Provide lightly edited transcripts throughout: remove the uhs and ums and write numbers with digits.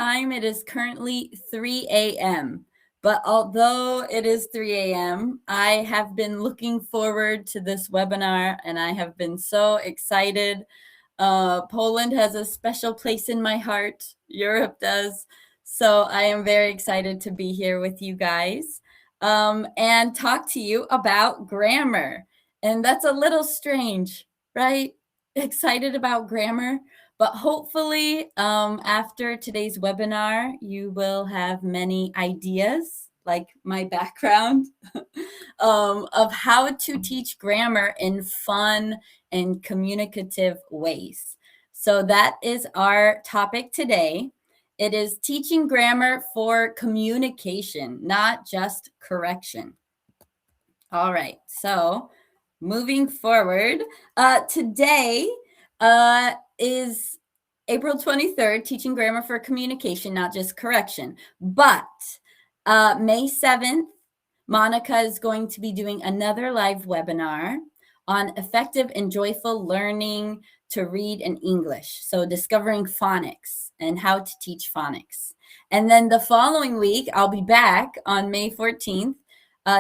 time, it is currently 3 a.m. But although it is 3 a.m., I have been looking forward to this webinar and I have been so excited. Poland has a special place in my heart. Europe does. So I am very excited to be here with you guys and talk to you about grammar. And that's a little strange, right? Excited about grammar. But hopefully, after today's webinar, you will have many ideas, like my background, of how to teach grammar in fun and communicative ways. So that is our topic today. It is teaching grammar for communication, not just correction. All right, so moving forward, today is April 23rd, teaching grammar for communication, not just correction. But May 7th, Monica is going to be doing another live webinar on effective and joyful learning to read in English. So discovering phonics and how to teach phonics. And then the following week, I'll be back on May 14th,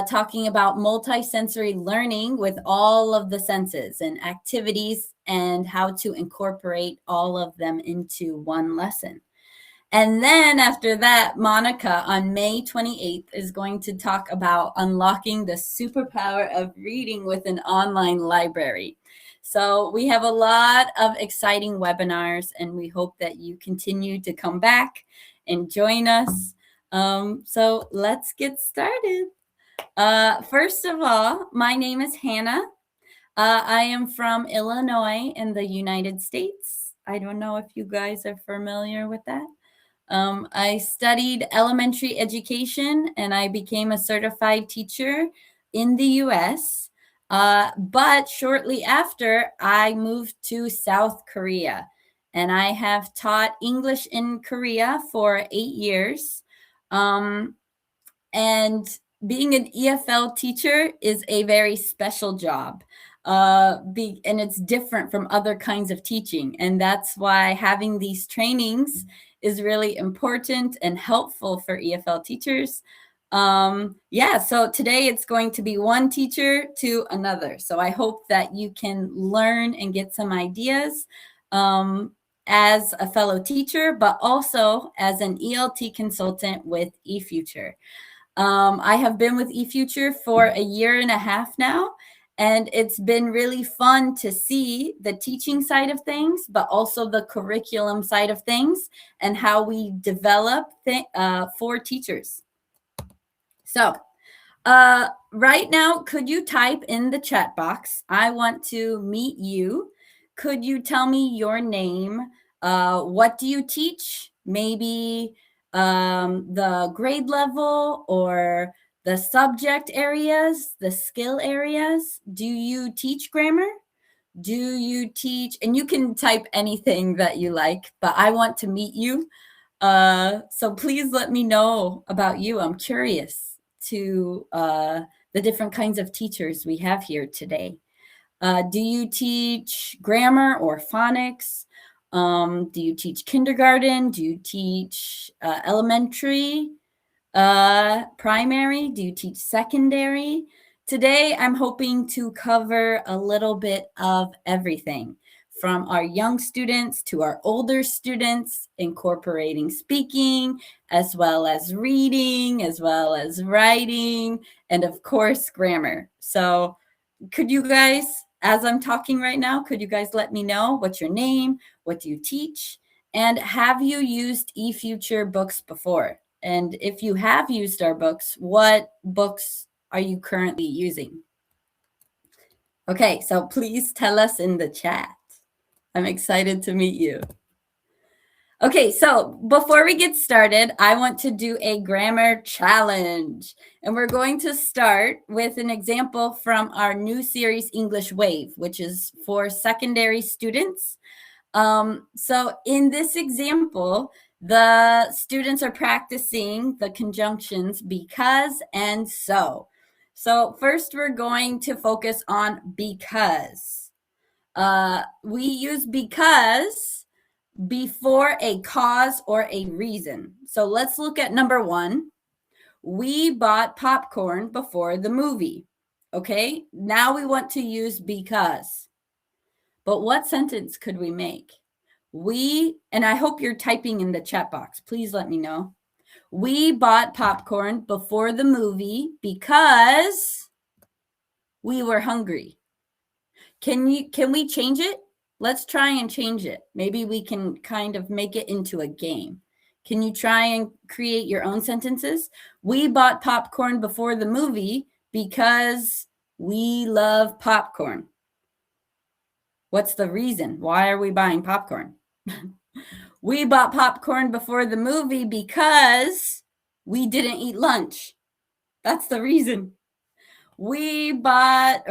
talking about multisensory learning with all of the senses and activities and how to incorporate all of them into one lesson. And then after that, Monica on May 28th is going to talk about unlocking the superpower of reading with an online library. So we have a lot of exciting webinars and we hope that you continue to come back and join us. So let's get started. First of all, my name is Hannah. I am from Illinois in the United States. I don't know if you guys are familiar with that. I studied elementary education and I became a certified teacher in the US. But shortly after, I moved to South Korea and I have taught English in Korea for 8 years. And being an EFL teacher is a very special job. And it's different from other kinds of teaching. And that's why having these trainings is really important and helpful for EFL teachers. So today it's going to be one teacher to another. So I hope that you can learn and get some ideas as a fellow teacher, but also as an ELT consultant with eFuture. I have been with eFuture for a year and a half now, and it's been really fun to see the teaching side of things, but also the curriculum side of things and how we develop for teachers. So right now, could you type in the chat box? I want to meet you. Could you tell me your name? What do you teach? Maybe the grade level or the subject areas, the skill areas. Do you teach grammar? Do you teach, and you can type anything that you like, but I want to meet you. So please let me know about you. I'm curious to the different kinds of teachers we have here today. Do you teach grammar or phonics? Do you teach kindergarten? Do you teach elementary, primary? Do you teach secondary? Today, I'm hoping to cover a little bit of everything, from our young students to our older students, incorporating speaking, as well as reading, as well as writing, and of course, grammar. So could you guys, as I'm talking right now, could you guys let me know what's your name, what do you teach, and have you used eFuture books before? And if you have used our books, what books are you currently using? Okay, so please tell us in the chat. I'm excited to meet you. Okay, so before we get started, I want to do a grammar challenge. And we're going to start with an example from our new series, English Wave, which is for secondary students. So in this example, the students are practicing the conjunctions because and so. So first, we're going to focus on because. We use because before a cause or a reason. So let's look at number 1. We bought popcorn before the movie. Okay, now we want to use because. But what sentence could we make? And I hope you're typing in the chat box. Please let me know. We bought popcorn before the movie because we were hungry. Can we change it? Let's try and change it. Maybe we can kind of make it into a game. Can you try and create your own sentences? We bought popcorn before the movie because we love popcorn. What's the reason? Why are we buying popcorn? We bought popcorn before the movie because we didn't eat lunch. That's the reason. We bought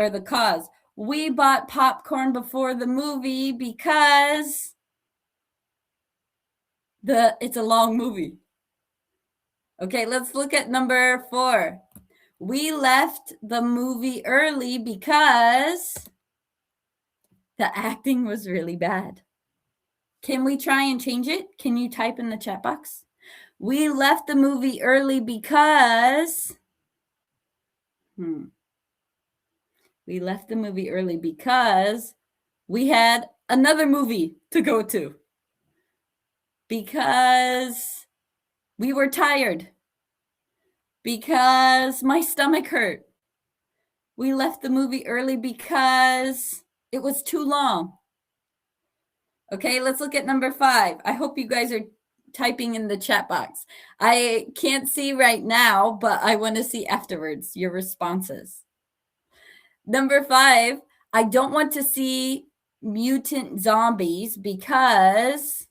popcorn before the movie because it's a long movie. Okay, let's look at number 4. We left the movie early because the acting was really bad. Can we try and change it? Can you type in the chat box? We left the movie early because we left the movie early because we had another movie to go to. Because we were tired. Because my stomach hurt. We left the movie early because it was too long. Okay, let's look at number 5. I hope you guys are typing in the chat box. I can't see right now, but I want to see afterwards your responses. Number 5, I don't want to see mutant zombies because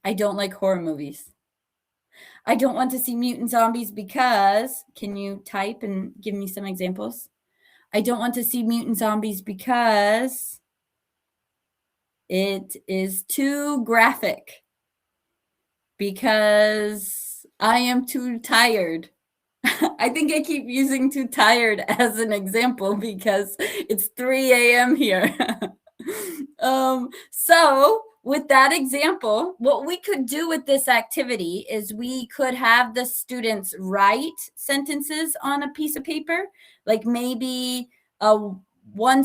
I don't like horror movies. I don't want to see mutant zombies because, can you type and give me some examples? I don't want to see mutant zombies because it is too graphic. Because I am too tired. I think I keep using too tired as an example because it's 3 a.m. here. So with that example, what we could do with this activity is we could have the students write sentences on a piece of paper, like maybe one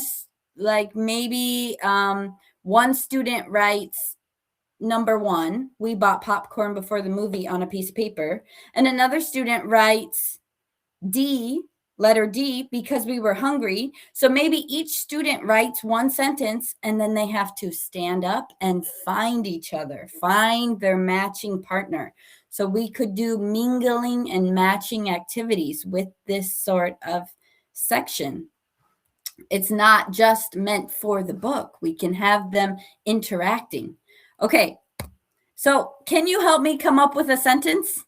student writes number 1, we bought popcorn before the movie on a piece of paper, and another student writes letter D, because we were hungry. So maybe each student writes one sentence and then they have to stand up and find each other, find their matching partner. So we could do mingling and matching activities with this sort of section. It's not just meant for the book. We can have them interacting. Okay, so can you help me come up with a sentence?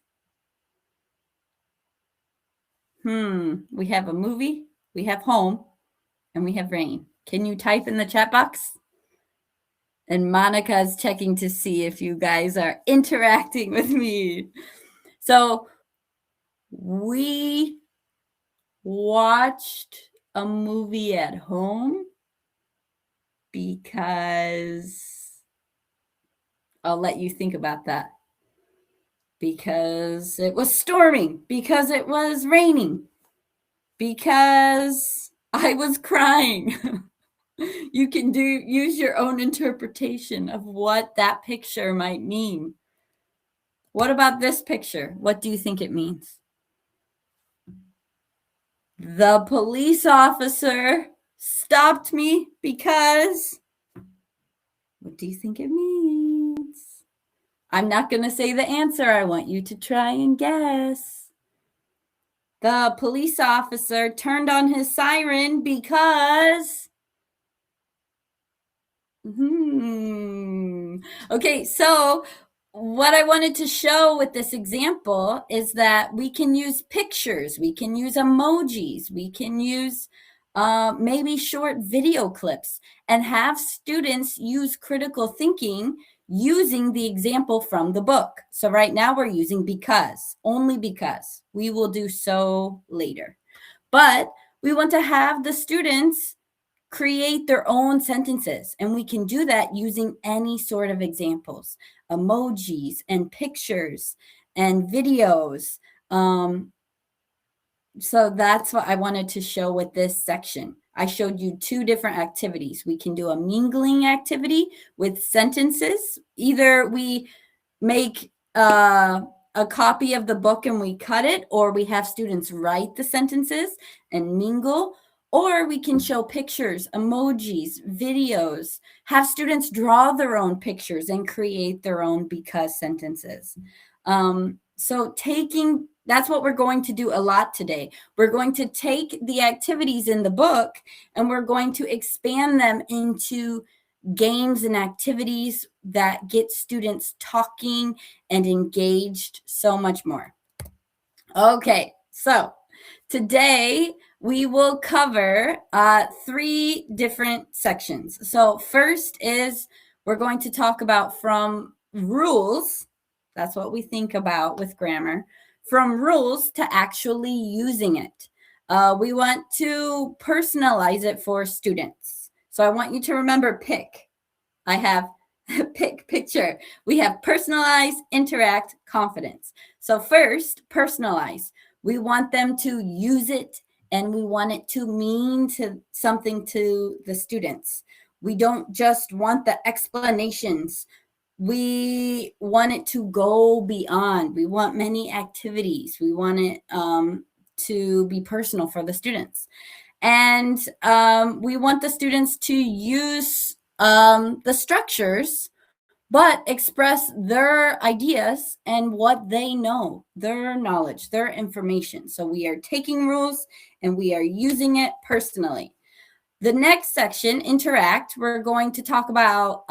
We have a movie, we have home, and we have rain. Can you type in the chat box? And Monica's checking to see if you guys are interacting with me. So we watched a movie at home because I'll let you think about that. Because it was storming, because it was raining, because I was crying. You can use your own interpretation of what that picture might mean. What about this picture? What do you think it means? The police officer stopped me because, what do you think it means? I'm not going to say the answer. I want you to try and guess. The police officer turned on his siren because... Okay, so what I wanted to show with this example is that we can use pictures, we can use emojis, we can use maybe short video clips and have students use critical thinking using the example from the book. So right now we're using because, only because. We will do so later. But we want to have the students create their own sentences. And we can do that using any sort of examples, emojis and pictures and videos. So that's what I wanted to show with this section. I showed you 2 different activities. We can do a mingling activity with sentences. Either we make a copy of the book and we cut it, or we have students write the sentences and mingle, or we can show pictures, emojis, videos, have students draw their own pictures and create their own because sentences. So that's what we're going to do a lot today. We're going to take the activities in the book and we're going to expand them into games and activities that get students talking and engaged so much more. Okay, so today we will cover 3 different sections. So first is we're going to talk about from rules. That's what we think about with grammar. From rules to actually using it. We want to personalize it for students. So I want you to remember pick. I have pick, picture. We have personalize, interact, confidence. So first, personalize. We want them to use it and we want it to mean something to the students. We don't just want the explanations. We want it to go beyond. We want many activities. We want it to be personal for the students. And we want the students to use the structures, but express their ideas and what they know, their knowledge, their information. So we are taking rules and we are using it personally. The next section, interact, we're going to talk about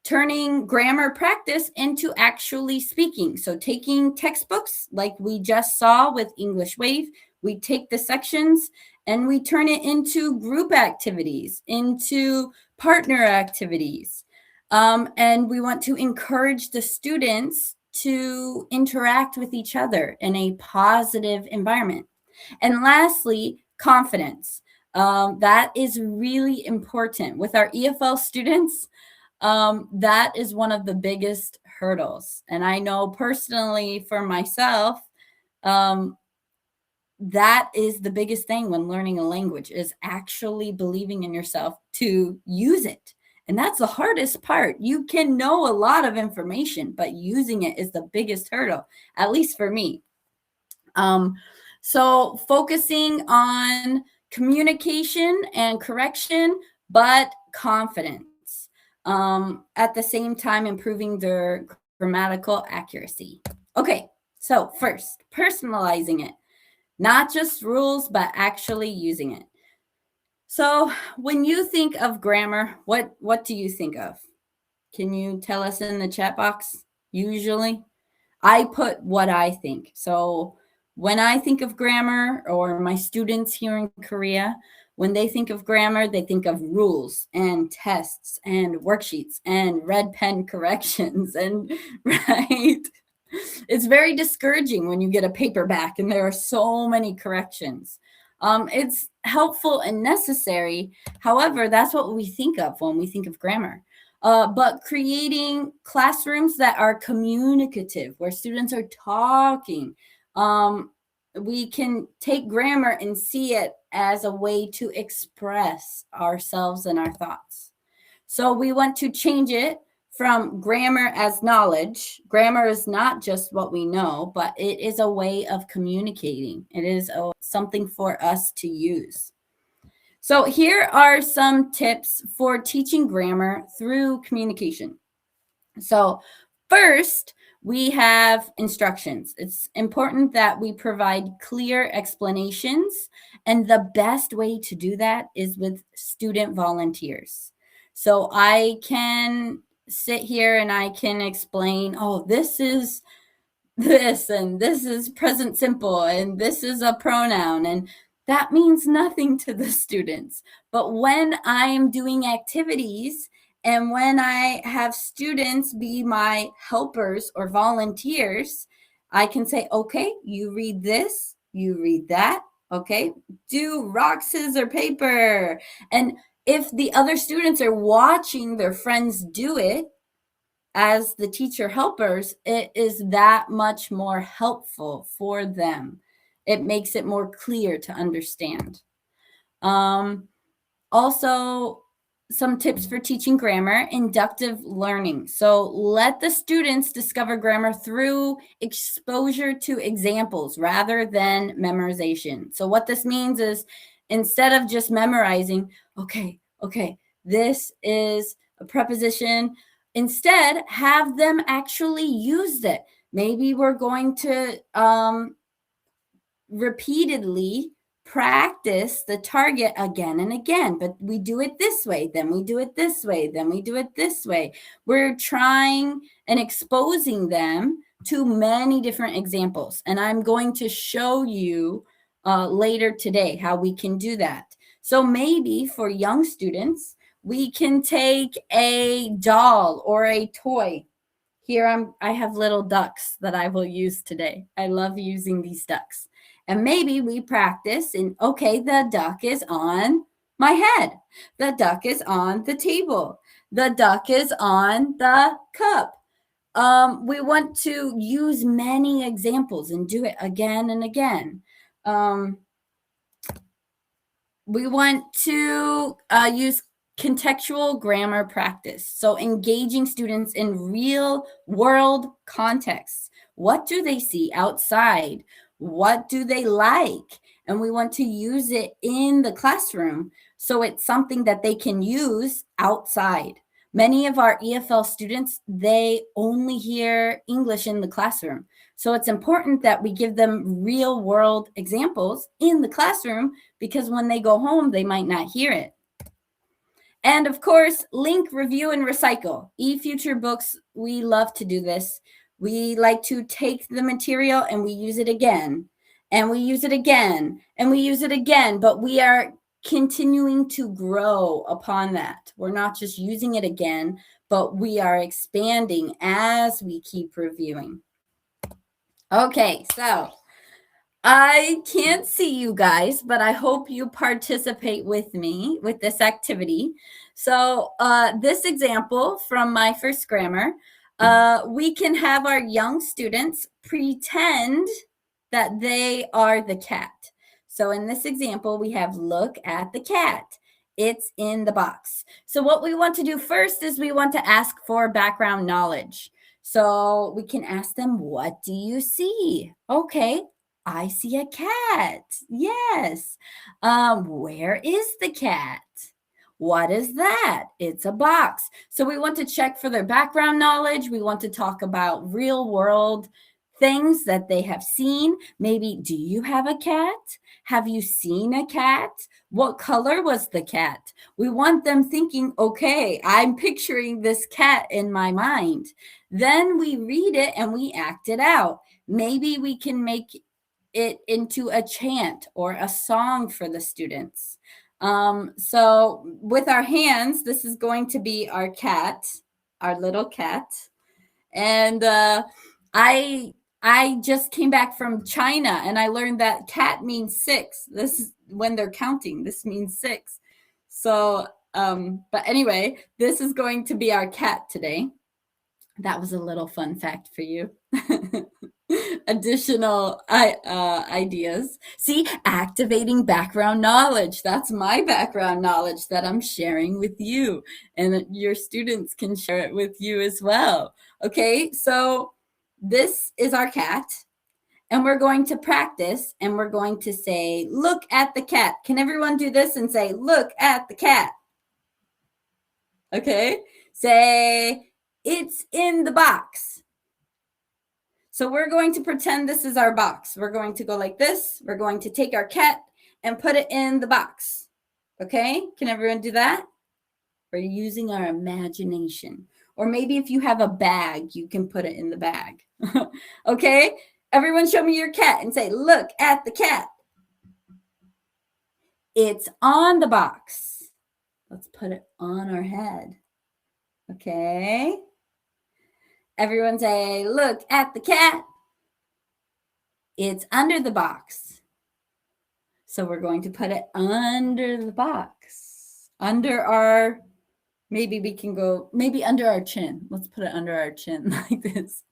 turning grammar practice into actually speaking. So taking textbooks like we just saw with English Wave, we take the sections and we turn it into group activities, into partner activities. And we want to encourage the students to interact with each other in a positive environment. And lastly, confidence. That is really important. With our EFL students, that is one of the biggest hurdles. And I know personally for myself, that is the biggest thing when learning a language is actually believing in yourself to use it. And that's the hardest part. You can know a lot of information, but using it is the biggest hurdle, at least for me. So focusing on communication and correction, but confidence. At the same time, improving their grammatical accuracy. Okay, so first, personalizing it. Not just rules, but actually using it. So when you think of grammar, what do you think of? Can you tell us in the chat box? Usually, I put what I think. So when I think of grammar, or my students here in Korea, when they think of grammar, they think of rules and tests and worksheets and red pen corrections and right? It's very discouraging when you get a paperback and there are so many corrections. It's helpful and necessary. However, that's what we think of when we think of grammar. But creating classrooms that are communicative, where students are talking, we can take grammar and see it as a way to express ourselves and our thoughts. So we want to change it from grammar as knowledge. Grammar is not just what we know, but it is a way of communicating. It is something for us to use. So here are some tips for teaching grammar through communication. So first, we have instructions. It's important that we provide clear explanations, and the best way to do that is with student volunteers. So I can sit here and I can explain, oh, this is this, and this is present simple, and this is a pronoun, and that means nothing to the students. But when I'm doing activities and when I have students be my helpers or volunteers, I can say, okay, you read this, you read that. Okay, do rock, scissors, paper. And if the other students are watching their friends do it as the teacher helpers, it is that much more helpful for them. It makes it more clear to understand. Also, some tips for teaching grammar: inductive learning. So let the students discover grammar through exposure to examples rather than memorization. So what this means is, instead of just memorizing, okay, this is a preposition, instead have them actually use it. Maybe we're going to repeatedly practice the target again and again, but we do it this way, then we do it this way, then we do it this way. We're trying and exposing them to many different examples, and I'm going to show you later today how we can do that. So maybe for young students, we can take a doll or a toy. Here I have little ducks that I will use today. I love using these ducks. And maybe we practice and, okay, the duck is on my head. The duck is on the table. The duck is on the cup. We want to use many examples and do it again and again. We want to use contextual grammar practice. So engaging students in real world contexts. What do they see outside? What do they like? And we want to use it in the classroom so it's something that they can use outside. Many of our EFL students, they only hear English in the classroom. So it's important that we give them real world examples in the classroom, because when they go home, they might not hear it. And of course, link, review, and recycle. eFuture Books, we love to do this. We like to take the material and we use it again, and we use it again, and we use it again, but we are continuing to grow upon that. We're not just using it again, but we are expanding as we keep reviewing. Okay, so I can't see you guys, but I hope you participate with me with this activity. So this example from my first grammar, we can have our young students pretend that they are the cat. So in this example, we have look at the cat. It's in the box. So what we want to do first is we want to ask for background knowledge. So we can ask them, what do you see? Okay, I see a cat. Yes. Where is the cat? What is that? It's a box. So we want to check for their background knowledge. We want to talk about real world things that they have seen. Maybe, do you have a cat? Have you seen a cat? What color was the cat? We want them thinking, okay, I'm picturing this cat in my mind. Then we read it and we act it out. Maybe we can make it into a chant or a song for the students. So with our hands, this is going to be our cat, our little cat. And I just came back from China and I learned that cat means 6. This is when they're counting, this means 6. So, but anyway, this is going to be our cat today. That was a little fun fact for you. Additional ideas. See, activating background knowledge. That's my background knowledge that I'm sharing with you, and your students can share it with you as well. Okay, so this is our cat, and we're going to practice, and we're going to say, look at the cat. Can everyone do this and say, look at the cat? Okay, say, it's in the box. So we're going to pretend this is our box. We're going to go like this. We're going to take our cat and put it in the box. Okay, can everyone do that? We're using our imagination. Or maybe if you have a bag, you can put it in the bag. Okay, everyone show me your cat and say, look at the cat. It's on the box. Let's put it on our head. Okay. Everyone say, look at the cat. It's under the box. So we're going to put it under the box, under our, maybe we can go, maybe under our chin. Let's put it under our chin like this.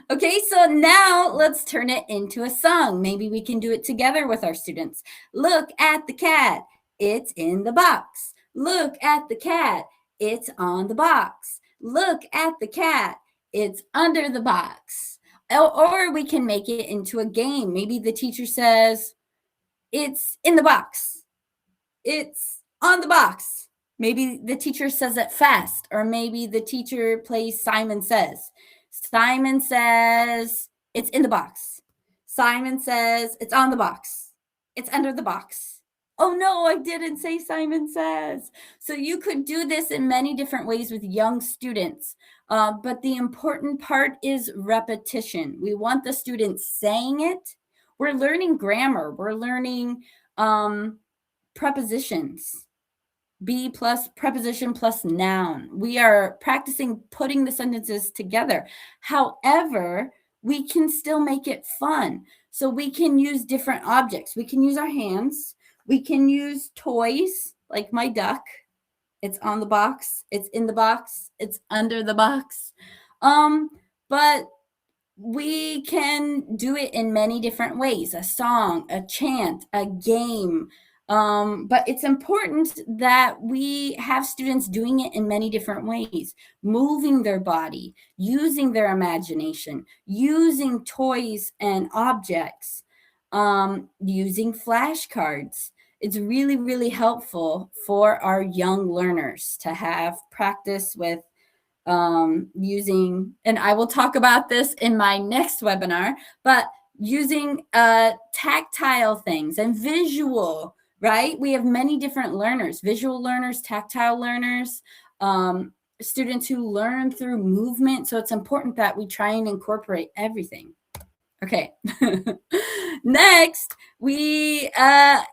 Okay, so now let's turn it into a song. Maybe we can do it together with our students. Look at the cat. It's in the box. Look at the cat. It's on the box. Look at the cat. It's under the box. Or we can make it into a game. Maybe the teacher says, it's in the box. It's on the box. Maybe the teacher says it fast, or maybe the teacher plays Simon Says. Simon says, it's in the box. Simon says, it's on the box. It's under the box. Oh no, I didn't say Simon Says. So you could do this in many different ways with young students. But the important part is repetition. We want the students saying it. We're learning grammar. We're learning prepositions. Be plus preposition plus noun. We are practicing putting the sentences together. However, we can still make it fun. So we can use different objects. We can use our hands. We can use toys, like my duck. It's on the box. It's in the box. It's under the box. But we can do it in many different ways. A song, a chant, a game. But it's important that we have students doing it in many different ways, moving their body, using their imagination, using toys and objects, using flashcards. It's really, really helpful for our young learners to have practice with using, and I will talk about this in my next webinar, but using tactile things and visual. Right? We have many different learners, visual learners, tactile learners, students who learn through movement. So it's important that we try and incorporate everything. Okay. Next, we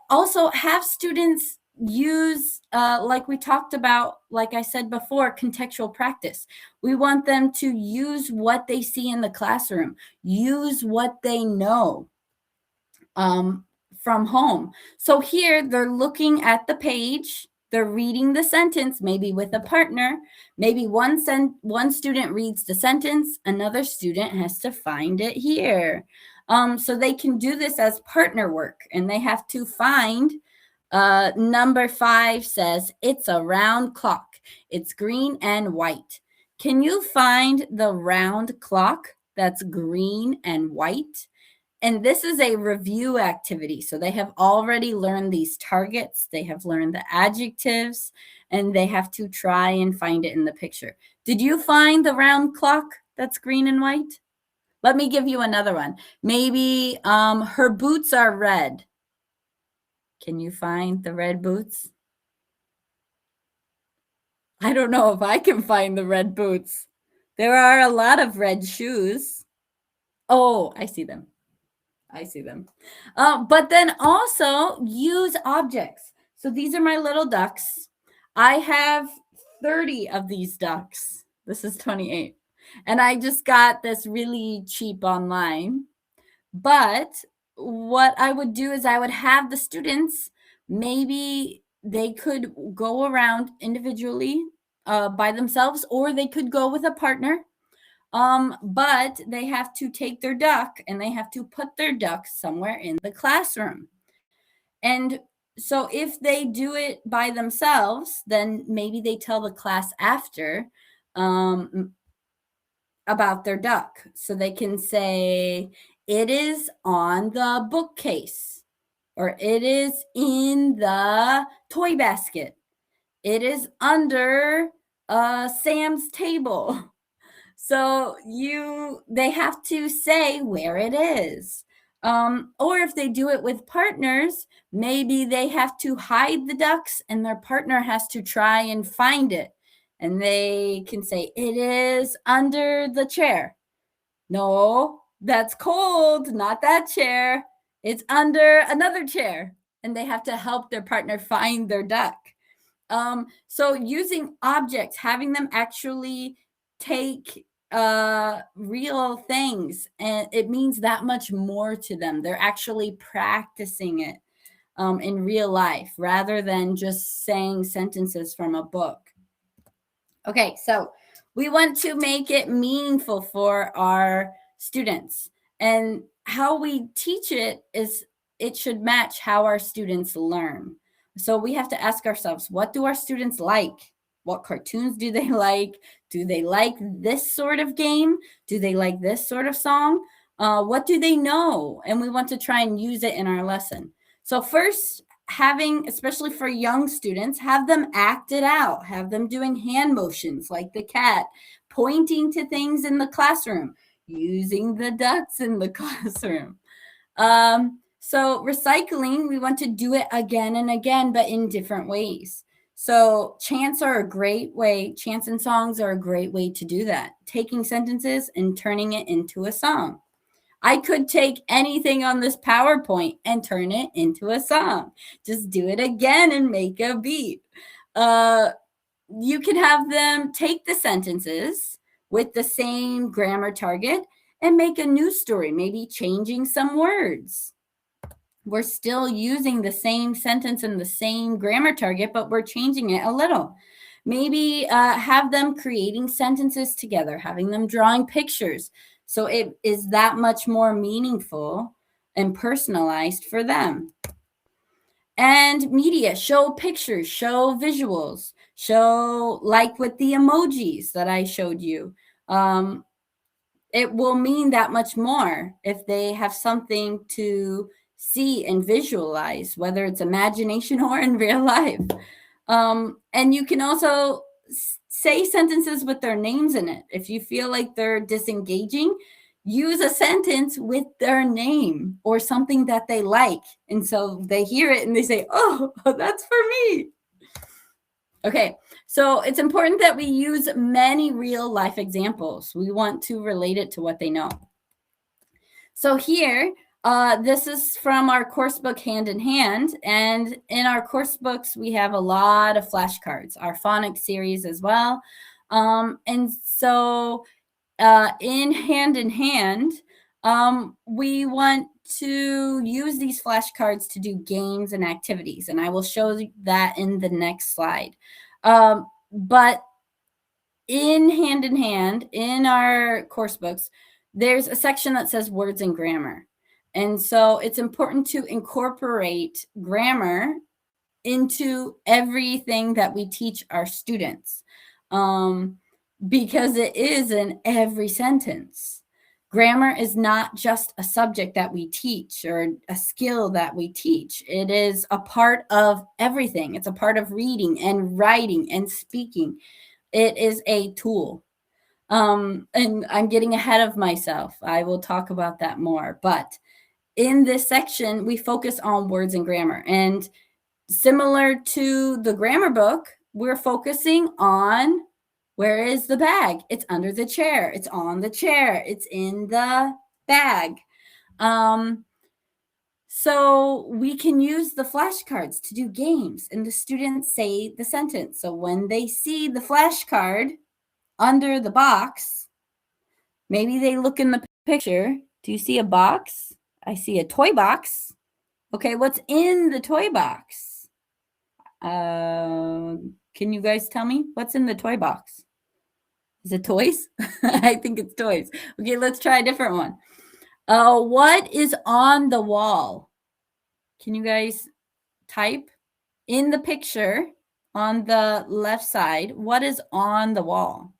also have students use, like we talked about, like I said before, contextual practice. We want them to use what they see in the classroom, use what they know. From home. So here they're looking at the page, they're reading the sentence, maybe with a partner. Maybe one student reads the sentence, another student has to find it here. So they can do this as partner work, and they have to find, number 5 says, it's a round clock. It's green and white. Can you find the round clock that's green and white? And this is a review activity. So they have already learned these targets. They have learned the adjectives, and they have to try and find it in the picture. Did you find the round clock that's green and white? Let me give you another one. Maybe her boots are red. Can you find the red boots? I don't know if I can find the red boots. There are a lot of red shoes. Oh, I see them. I see them. But then also use objects. So these are my little ducks. I have 30 of these ducks. This is 28. And I just got this really cheap online. But what I would do is I would have the students, maybe they could go around individually by themselves, or they could go with a partner. But they have to take their duck and they have to put their duck somewhere in the classroom. And so if they do it by themselves, then maybe they tell the class after about their duck. So they can say, it is on the bookcase, or it is in the toy basket. It is under Sam's table. So they have to say where it is. Or if they do it with partners, maybe they have to hide the ducks and their partner has to try and find it. And they can say, it is under the chair. No, that's cold, not that chair. It's under another chair. And they have to help their partner find their duck. So using objects, having them actually take real things, and it means that much more to them. They're actually practicing it. in real life rather than just saying sentences from a book. Okay, so we want to make it meaningful for our students. And how we teach it is it should match how our students learn. So we have to ask ourselves, what do our students like? What cartoons do they like? Do they like this sort of game? Do they like this sort of song? What do they know? And we want to try and use it in our lesson. So first, especially for young students, have them act it out. Have them doing hand motions like the cat, pointing to things in the classroom, using the dots in the classroom. So recycling, we want to do it again and again, but in different ways. So chants and songs are a great way to do that. Taking sentences and turning it into a song. I could take anything on this PowerPoint and turn it into a song. Just do it again and make a beat. You can have them take the sentences with the same grammar target and make a new story, maybe changing some words. We're still using the same sentence and the same grammar target, but we're changing it a little. Maybe have them creating sentences together, having them drawing pictures. So it is that much more meaningful and personalized for them. And media, show pictures, show visuals, show like with the emojis that I showed you. It will mean that much more if they have something to see and visualize, whether it's imagination or in real life. And you can also say sentences with their names in it. If you feel like they're disengaging, use a sentence with their name or something that they like. And so they hear it and they say, oh, that's for me. Okay, so it's important that we use many real life examples. We want to relate it to what they know. So here, this is from our course book, Hand in Hand. And in our course books, we have a lot of flashcards, our phonics series as well. And so in Hand in Hand, we want to use these flashcards to do games and activities. And I will show you that in the next slide. But in Hand in Hand, in our course books, there's a section that says words and grammar. And so it's important to incorporate grammar into everything that we teach our students, because it is in every sentence. Grammar is not just a subject that we teach or a skill that we teach. It is a part of everything. It's a part of reading and writing and speaking. It is a tool. And I'm getting ahead of myself. I will talk about that more. But in this section, we focus on words and grammar. And similar to the grammar book, we're focusing on, where is the bag? It's under the chair. It's on the chair. It's in the bag. So we can use the flashcards to do games and the students say the sentence. So when they see the flashcard under the box, maybe they look in the picture. Do you see a box? I see a toy box. Okay, what's in the toy box? Can you guys tell me what's in the toy box? Is it toys? I think it's toys. Okay, let's try a different one. What is on the wall? Can you guys type in the picture on the left side? What is on the wall?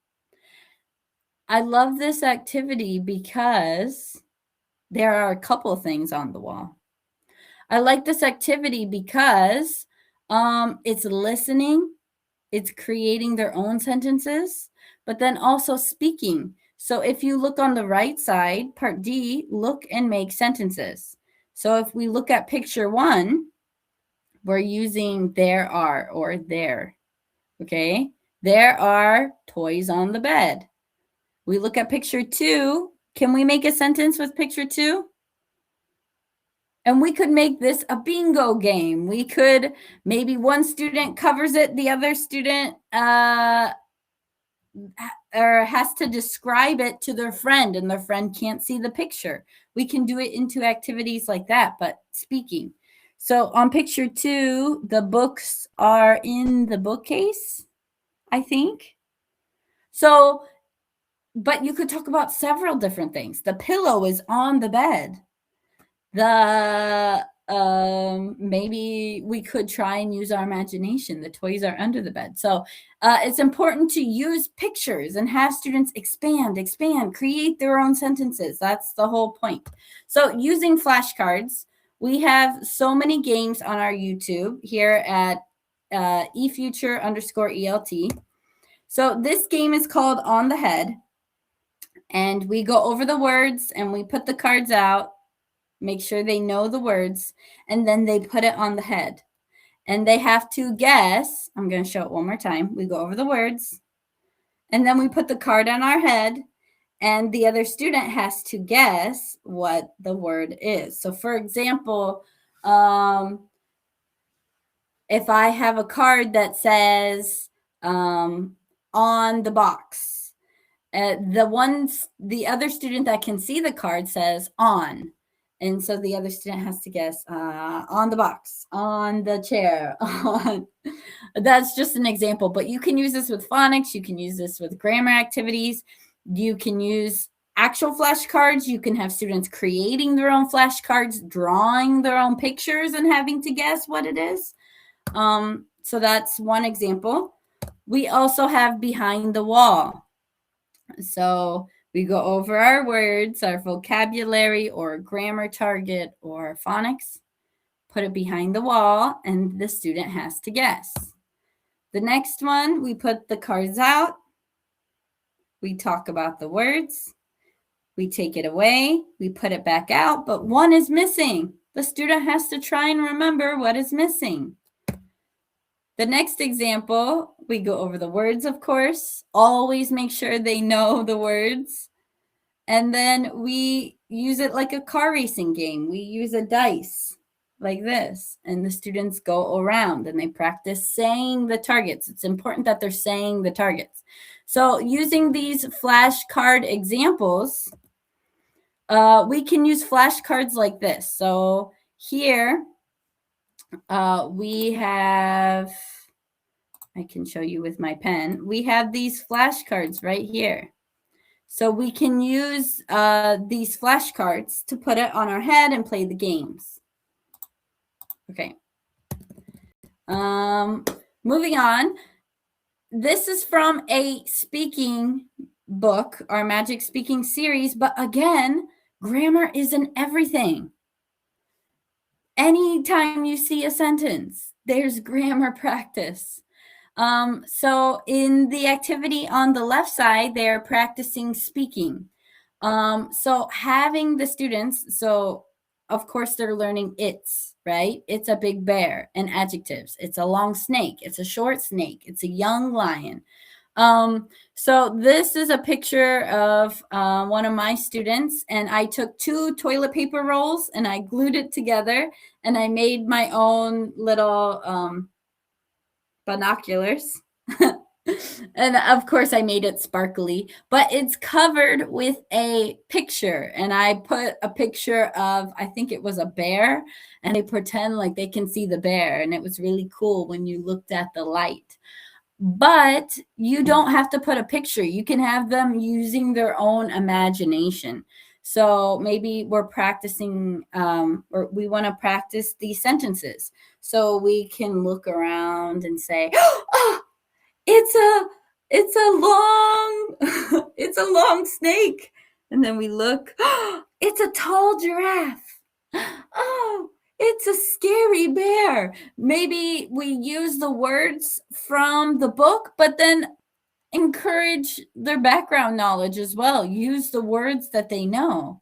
I love this activity because there are a couple of things on the wall. I like this activity because it's listening, it's creating their own sentences, but then also speaking. So if you look on the right side, part D, look and make sentences. So if we look at picture 1, we're using there are or there, okay? There are toys on the bed. We look at picture 2. Can we make a sentence with picture 2? And we could make this a bingo game. We could, maybe one student covers it, the other student or has to describe it to their friend, and their friend can't see the picture. We can do it into activities like that, but speaking. So on picture 2, the books are in the bookcase, I think. So, but you could talk about several different things. The pillow is on the bed. Maybe we could try and use our imagination. The toys are under the bed. So it's important to use pictures and have students expand, create their own sentences. That's the whole point. So using flashcards, we have so many games on our YouTube here at efuture_ELT. So this game is called On the Head. And we go over the words and we put the cards out, make sure they know the words, and then they put it on the head. And they have to guess. I'm going to show it one more time. We go over the words, and then we put the card on our head, and the other student has to guess what the word is. So for example, if I have a card that says on the box, the other student that can see the card says on. And so the other student has to guess on the box, on the chair, on. That's just an example, but you can use this with phonics. You can use this with grammar activities. You can use actual flashcards. You can have students creating their own flashcards, drawing their own pictures and having to guess what it is. So that's one example. We also have behind the wall. So we go over our words, our vocabulary or grammar target or phonics, put it behind the wall, and the student has to guess. The next one, we put the cards out. We talk about the words. We take it away. We put it back out, but one is missing. The student has to try and remember what is missing. The next example, we go over the words, of course. Always make sure they know the words. And then we use it like a car racing game. We use a dice like this, and the students go around and they practice saying the targets. It's important that they're saying the targets. So using these flashcard examples, we can use flashcards like this. So here we have, I can show you with my pen, we have these flashcards right here. So we can use these flashcards to put it on our head and play the games. Okay. Moving on. This is from a speaking book, our Magic Speaking series, but again, grammar is in everything. Anytime you see a sentence, there's grammar practice. So in the activity on the left side, they're practicing speaking. So having the students, so of course they're learning it's, right? It's a big bear, and adjectives. It's a long snake. It's a short snake. It's a young lion. So this is a picture of one of my students, and I took 2 toilet paper rolls and I glued it together, and I made my own little binoculars. And of course I made it sparkly, but it's covered with a picture, and I put a picture of, I think it was a bear, and they pretend like they can see the bear, and it was really cool when you looked at the light. But you don't have to put a picture. You can have them using their own imagination. So maybe we're practicing, or we want to practice these sentences. So we can look around and say, oh, it's a long snake. And then we look, oh, it's a tall giraffe. Oh, it's a scary bear. Maybe we use the words from the book, but then encourage their background knowledge as well. Use the words that they know.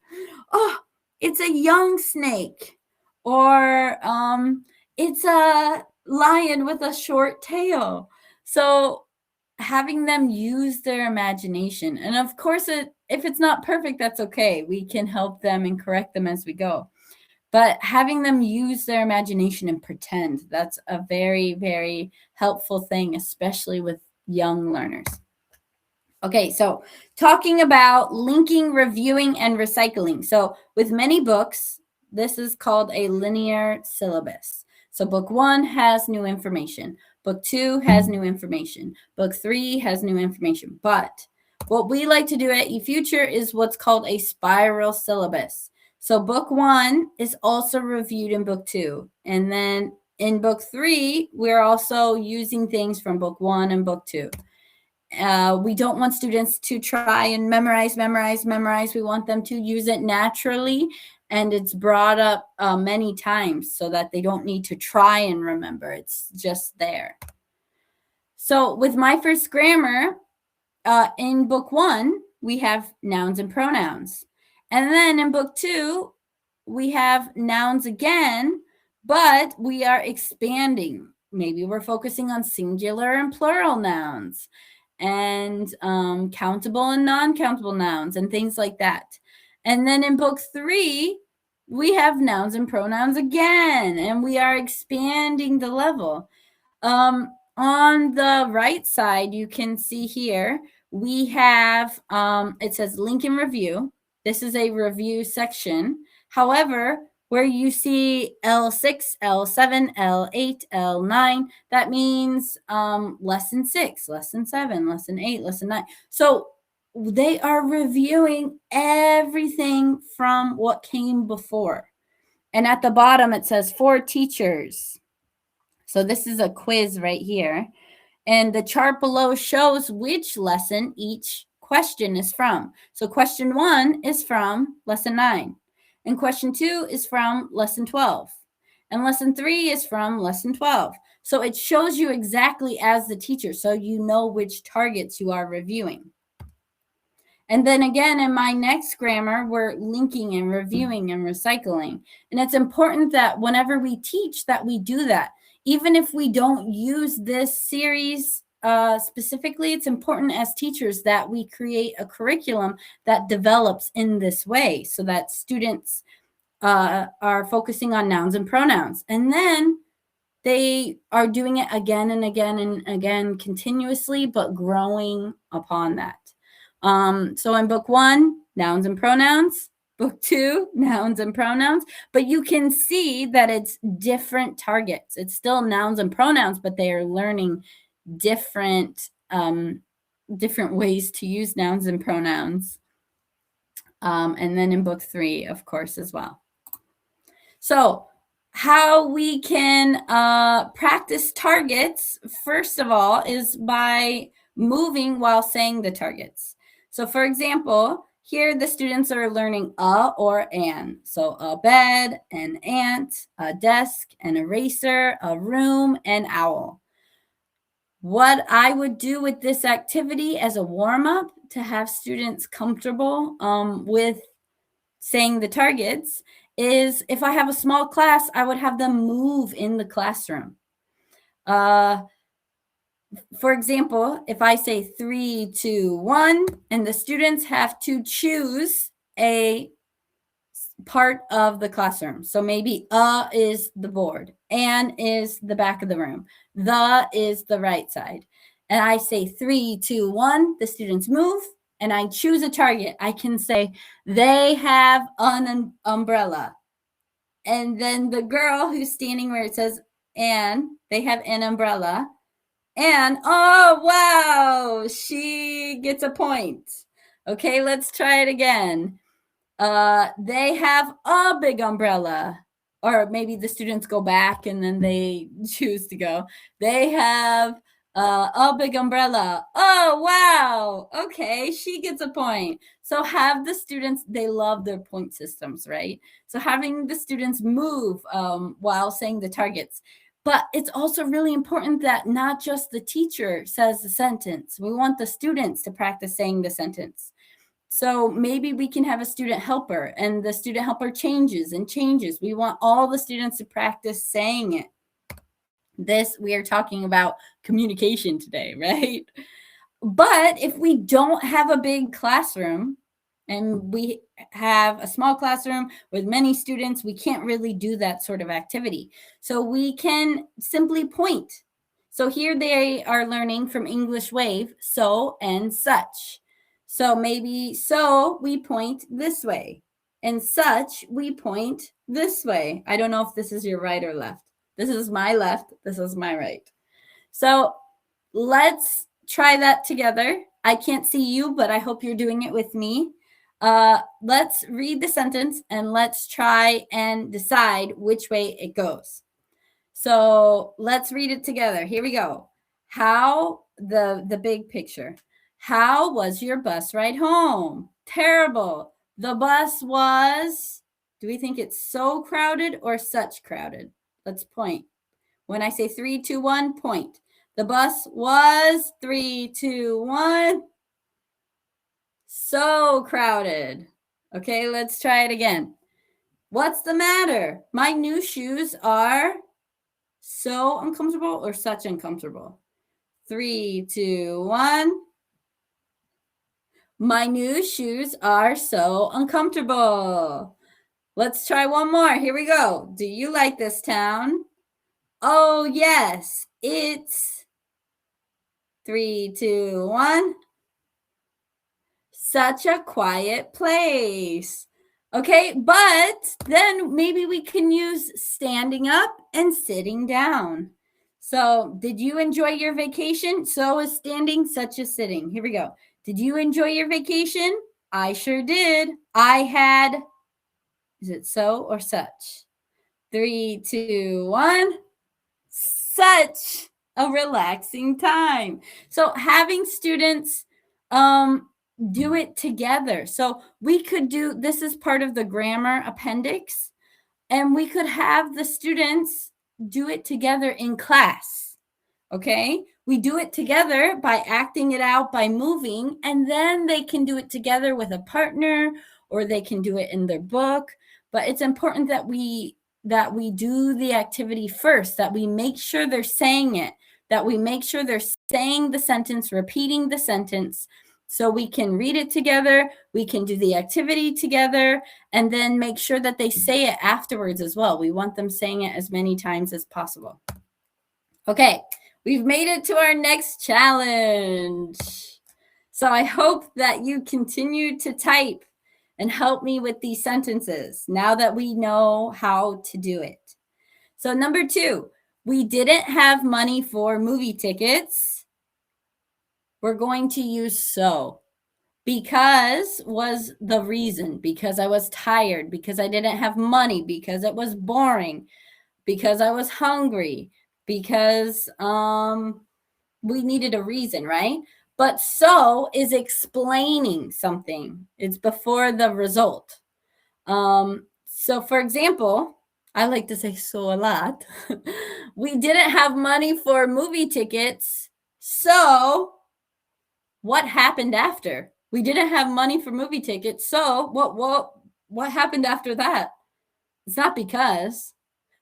Oh, it's a young snake. Or it's a lion with a short tail. So having them use their imagination. And of course, if it's not perfect, that's okay. We can help them and correct them as we go. But having them use their imagination and pretend, that's a very, very helpful thing, especially with young learners. Okay, so talking about linking, reviewing, and recycling. So with many books, this is called a linear syllabus. So book 1 has new information. Book 2 has new information. Book 3 has new information. But what we like to do at eFuture is what's called a spiral syllabus. So book 1 is also reviewed in book 2. And then in book 3, we're also using things from book 1 and book 2. We don't want students to try and memorize. We want them to use it naturally. And it's brought up many times so that they don't need to try and remember. It's just there. So with My First Grammar, in book 1, we have nouns and pronouns. And then in book 2, we have nouns again, but we are expanding. Maybe we're focusing on singular and plural nouns and countable and non-countable nouns and things like that. And then in book 3, we have nouns and pronouns again, and we are expanding the level. On the right side, you can see here, we have, it says link and review. This is a review section. However, where you see L6, L7, L8, L9, that means lesson 6, lesson 7, lesson 8, lesson 9. So they are reviewing everything from what came before. And at the bottom, it says for teachers. So this is a quiz right here. And the chart below shows which lesson each question is from. So question 1 is from lesson 9. And question 2 is from lesson 12. And lesson 3 is from lesson 12. So it shows you exactly as the teacher, so you know which targets you are reviewing. And then again, in My Next Grammar, we're linking and reviewing and recycling. And it's important that whenever we teach that we do that. Even if we don't use this series specifically, it's important as teachers that we create a curriculum that develops in this way so that students are focusing on nouns and pronouns. And then they are doing it again and again and again continuously, but growing upon that. So in book 1, nouns and pronouns. Book 2, nouns and pronouns. But you can see that it's different targets. It's still nouns and pronouns, but they are learning different ways to use nouns and pronouns. And then in book 3, of course, as well. So how we can practice targets, first of all, is by moving while saying the targets. So for example, here the students are learning a or an. So a bed, an ant, a desk, an eraser, a room, an owl. What I would do with this activity as a warm-up to have students comfortable with saying the targets is if I have a small class, I would have them move in the classroom. For example, if I say 3, 2, 1, and the students have to choose a part of the classroom. So maybe is the board, an is the back of the room, the is the right side. And I say 3, 2, 1, the students move, and I choose a target. I can say they have an umbrella. And then the girl who's standing where it says and, they have an umbrella. And, oh, wow, she gets a point. Okay, let's try it again. They have a big umbrella. Or maybe the students go back and then they choose to go. They have a big umbrella. Oh, wow. Okay, she gets a point. So have the students, they love their point systems, right? So having the students move while saying the targets. But it's also really important that not just the teacher says the sentence. We want the students to practice saying the sentence. So maybe we can have a student helper, and the student helper changes and changes. We want all the students to practice saying it. We are talking about communication today, right? But if we don't have a big classroom and we have a small classroom with many students, we can't really do that sort of activity. So we can simply point. So here they are learning from English Wave, so and such. So maybe so we point this way. and such, we point this way. I don't know if this is your right or left. This is my left. This is my right. So let's try that together. I can't see you, but I hope you're doing it with me. Let's read the sentence and let's try and decide which way it goes. So let's read it together. Here we go. How, the big picture. How was your bus ride home? Terrible. The bus was, do we think it's so crowded or such crowded? Let's point. When I say 3, 2, 1, point. The bus was 3, 2, 1. So crowded. Okay, let's try it again. What's the matter? My new shoes are so uncomfortable or such uncomfortable? 3, 2, 1. My new shoes are so uncomfortable. Let's try one more. Here we go. Do you like this town? Oh, yes. It's 3, 2, 1. Such a quiet place. Okay, but then maybe we can use standing up and sitting down. So, did you enjoy your vacation? So is standing, such as sitting. Here we go. Did you enjoy your vacation? I sure did. I had, is it so or such? 3, 2, 1. Such a relaxing time. So, having students do it together. So we could do, this is part of the grammar appendix, and we could have the students do it together in class. Okay, we do it together by acting it out, by moving, and then they can do it together with a partner, or they can do it in their book. But it's important that we do the activity first, that we make sure they're saying it, that we make sure they're saying the sentence, repeating the sentence, so we can read it together, we can do the activity together, and then make sure that they say it afterwards as well. We want them saying it as many times as possible. Okay, we've made it to our next challenge. So I hope that you continue to type and help me with these sentences now that we know how to do it. So number 2, we didn't have money for movie tickets. We're going to use so. Because was the reason, because I was tired, because I didn't have money, because it was boring, because I was hungry, because we needed a reason, right? But so is explaining something. It's before the result. So for example, I like to say so a lot. We didn't have money for movie tickets, so what happened after? We didn't have money for movie tickets, so what happened after that? It's not because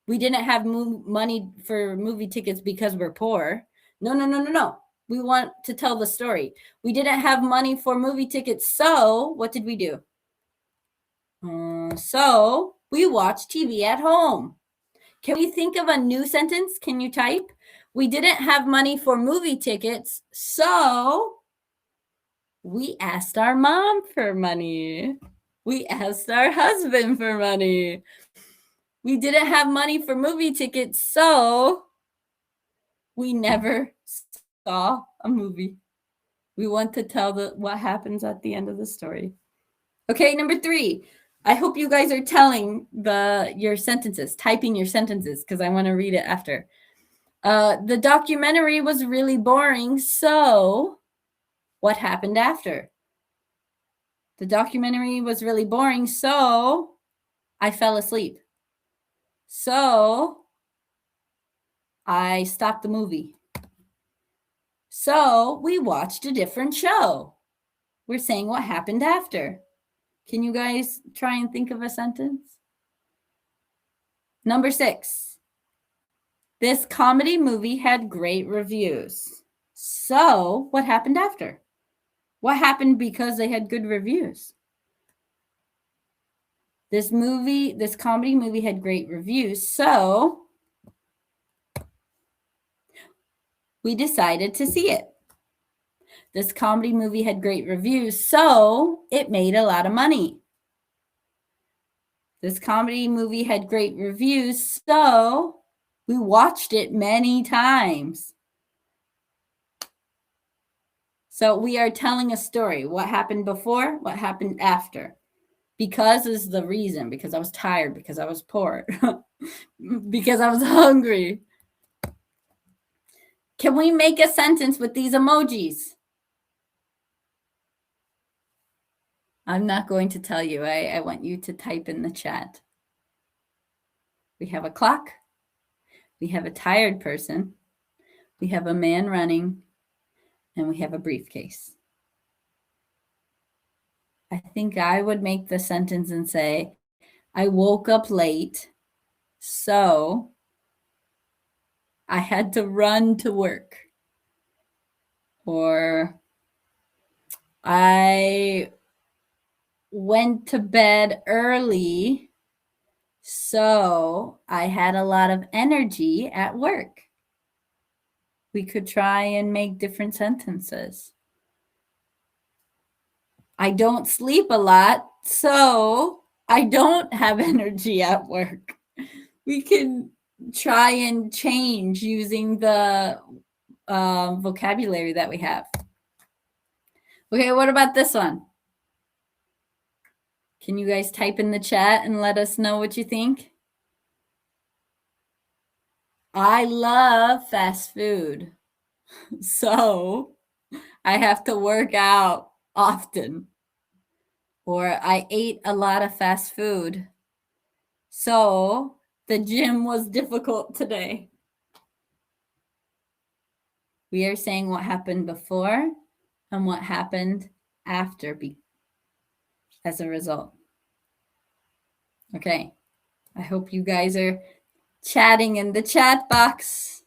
we didn't have money for movie tickets because we're poor. No. We want to tell the story. We didn't have money for movie tickets, so what did we do? So we watched TV at home. Can we think of a new sentence? Can you type? We didn't have money for movie tickets, so we asked our mom for money. We asked our husband for money. We didn't have money for movie tickets, so we never saw a movie. We want to tell what happens at the end of the story. Okay, number 3. I hope you guys are telling your sentences, typing your sentences, because I want to read it after. The documentary was really boring, so what happened after? The documentary was really boring, so I fell asleep. So I stopped the movie. So we watched a different show. We're saying what happened after. Can you guys try and think of a sentence? Number 6. This comedy movie had great reviews. So what happened after? What happened because they had good reviews? This comedy movie had great reviews, so we decided to see it. This comedy movie had great reviews, so it made a lot of money. This comedy movie had great reviews, so we watched it many times. So we are telling a story. What happened before? What happened after? Because is the reason. Because I was tired. Because I was poor. Because I was hungry. Can we make a sentence with these emojis? I'm not going to tell you. I want you to type in the chat. We have a clock. We have a tired person. We have a man running. And we have a briefcase. I think I would make the sentence and say, I woke up late, so I had to run to work. Or I went to bed early, so I had a lot of energy at work. We could try and make different sentences. I don't sleep a lot, so I don't have energy at work. We can try and change using the vocabulary that we have. Okay, what about this one? Can you guys type in the chat and let us know what you think? I love fast food, so I have to work out often. Or I ate a lot of fast food, so the gym was difficult today. We are saying what happened before and what happened after as a result. Okay, I hope you guys are chatting in the chat box.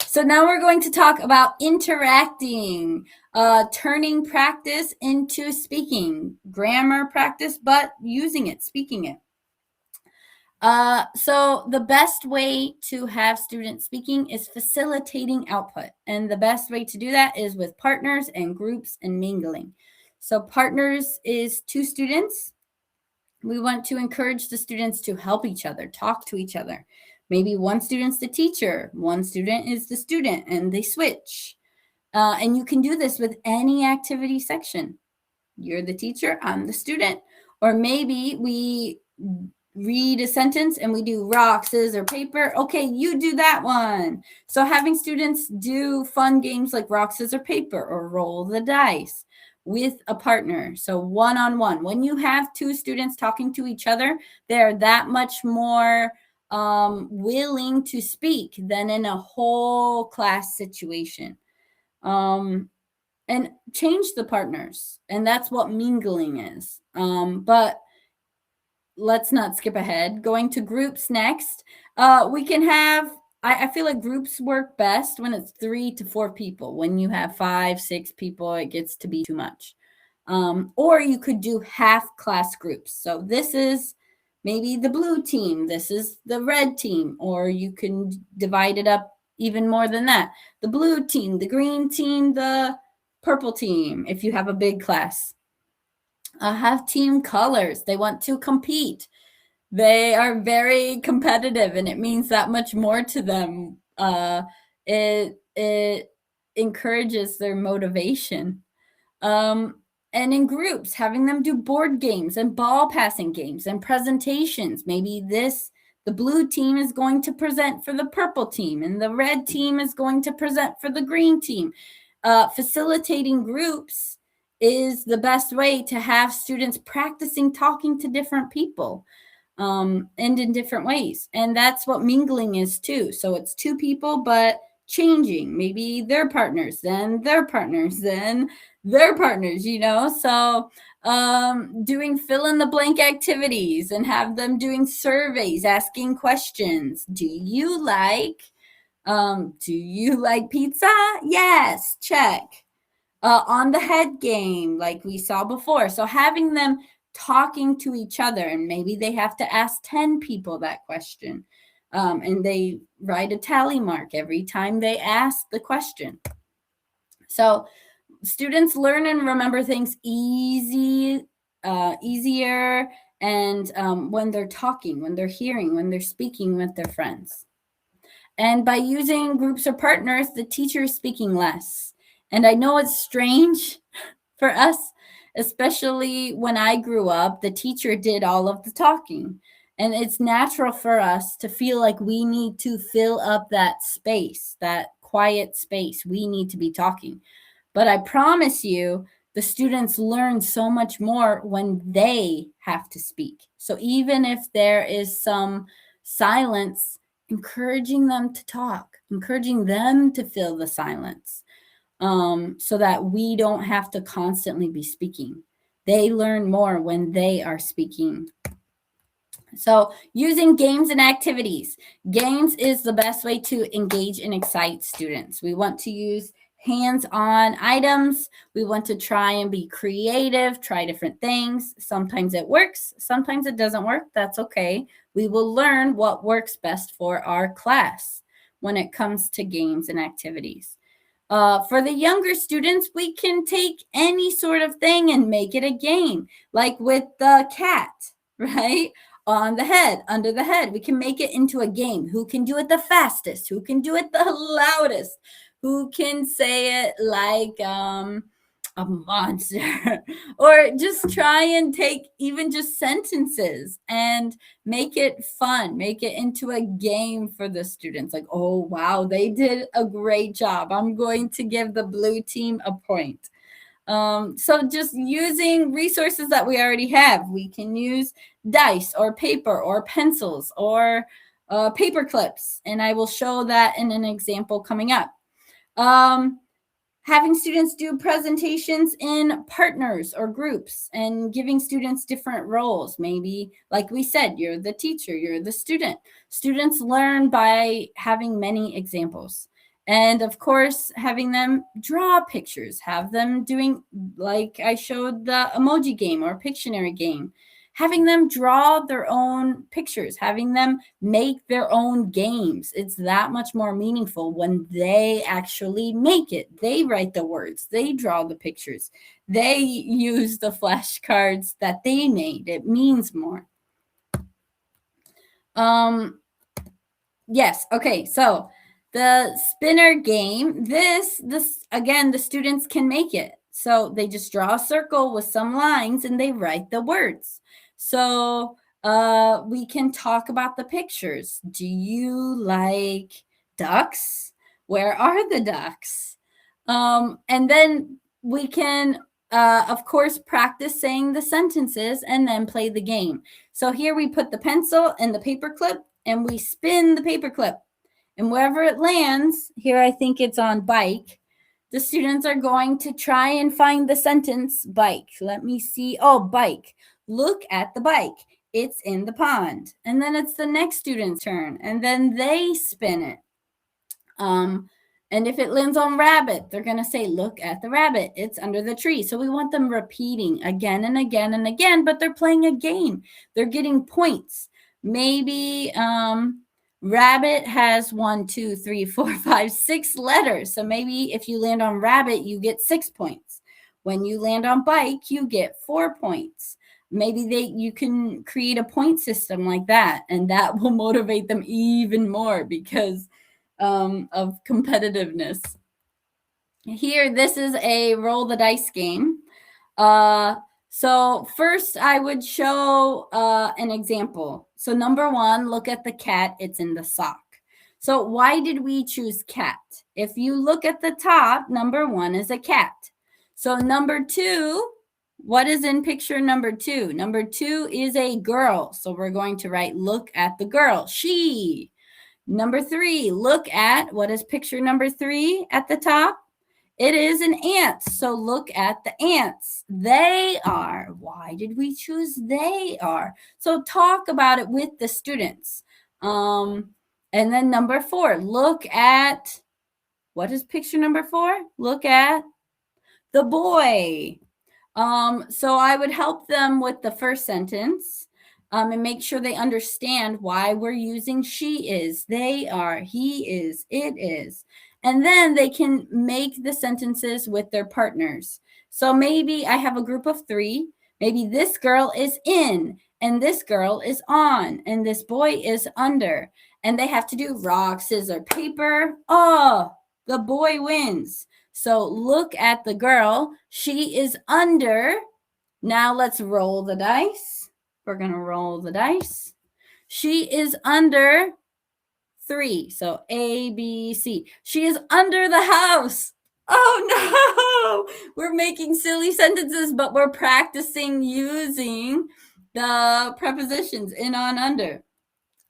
So now we're going to talk about interacting, turning practice into speaking, grammar practice, but using it, speaking it. So the best way to have students speaking is facilitating output. And the best way to do that is with partners and groups and mingling. So partners is 2 students. We want to encourage the students to help each other, talk to each other. Maybe one student's the teacher, one student is the student, and they switch. And you can do this with any activity section. You're the teacher, I'm the student. Or maybe we read a sentence and we do rock, scissors, paper. Okay, you do that one. So having students do fun games like rock, scissors, paper, or roll the dice with a partner. So one-on-one. When you have 2 students talking to each other, they're that much more willing to speak than in a whole class situation. And change the partners. And that's what mingling is. But let's not skip ahead. Going to groups next. We can have, I feel like groups work best when it's 3 to 4 people. When you have 5, 6 people, it gets to be too much. Or you could do half class groups. So this is maybe the blue team. This is the red team. Or you can divide it up even more than that. The blue team, the green team, the purple team, if you have a big class. Have team colors. They want to compete. They are very competitive, and it means that much more to them. It encourages their motivation. And in groups, having them do board games and ball passing games and presentations. Maybe the blue team is going to present for the purple team, and the red team is going to present for the green team. Facilitating groups is the best way to have students practicing talking to different people and in different ways. And that's what mingling is too. So it's 2 people, but changing. Maybe their partners, then their partners, then their partners, So doing fill in the blank activities and have them doing surveys, asking questions. Do you like pizza? Yes, check. On the head game, like we saw before. So having them talking to each other, and maybe they have to ask 10 people that question. And they write a tally mark every time they ask the question. So students learn and remember things easier and when they're talking, when they're hearing, when they're speaking with their friends. And by using groups or partners, the teacher is speaking less. And I know it's strange for us, especially when I grew up, the teacher did all of the talking. And it's natural for us to feel like we need to fill up that space, that quiet space. We need to be talking. But I promise you, the students learn so much more when they have to speak. So even if there is some silence, encouraging them to talk, encouraging them to fill the silence, so that we don't have to constantly be speaking. They learn more when they are speaking. So using games and activities. Games is the best way to engage and excite students. We want to use hands-on items. We want to try and be creative, try different things. Sometimes it works, sometimes it doesn't work. That's okay. We will learn what works best for our class when it comes to games and activities. For the younger students, we can take any sort of thing and make it a game, like with the cat, right? On the head, under the head. We can make it into a game. Who can do it the fastest? Who can do it the loudest? Who can say it like a monster? Or just try and take even just sentences and make it fun, make it into a game for the students. Like, oh, wow, they did a great job. I'm going to give the blue team a point. So just using resources that we already have. We can use dice or paper or pencils or paper clips. And I will show that in an example coming up. Having students do presentations in partners or groups and giving students different roles. Maybe, like we said, you're the teacher, you're the student. Students learn by having many examples. And of course, having them draw pictures, have them doing, like I showed the emoji game or Pictionary game, having them draw their own pictures, having them make their own games. It's that much more meaningful when they actually make it. They write the words, they draw the pictures, they use the flashcards that they made. It means more. Yes, okay, so the spinner game, this again, the students can make it. So they just draw a circle with some lines and they write the words. So we can talk about the pictures. Do you like ducks? Where are the ducks? And then we can, of course, practice saying the sentences and then play the game. So here we put the pencil and the paper clip and we spin the paper clip. And wherever it lands, here I think it's on bike, the students are going to try and find the sentence bike. Let me see. Oh, bike. Look at the bike. It's in the pond. And then it's the next student's turn. And then they spin it. And if it lands on rabbit, they're going to say, look at the rabbit. It's under the tree. So we want them repeating again and again and again, but they're playing a game. They're getting points. Maybe rabbit has 1, 2, 3, 4, 5, 6 letters. So maybe if you land on rabbit, you get 6 points. When you land on bike, you get 4 points. Maybe you can create a point system like that, and that will motivate them even more because of competitiveness. Here, this is a roll the dice game. So first I would show an example. So number 1, look at the cat. It's in the sock. So why did we choose cat? If you look at the top, number 1 is a cat. So number 2, what is in picture number 2? Number 2 is a girl. So we're going to write, look at the girl, she. Number 3, look at, what is picture number 3 at the top? It is an ant. So look at the ants. They are. Why did we choose they are? So talk about it with the students. And then number 4, look at, what is picture number 4? Look at the boy. So I would help them with the first sentence and make sure they understand why we're using she is, they are, he is, it is. And then they can make the sentences with their partners. So maybe I have a group of 3. Maybe this girl is in and this girl is on, and this boy is under, and they have to do rock, scissors, paper. Oh, the boy wins. So look at the girl. She is under. Now let's roll the dice. We're going to roll the dice. She is under 3. So A, B, C. She is under the house. Oh no, we're making silly sentences, but we're practicing using the prepositions in, on, under.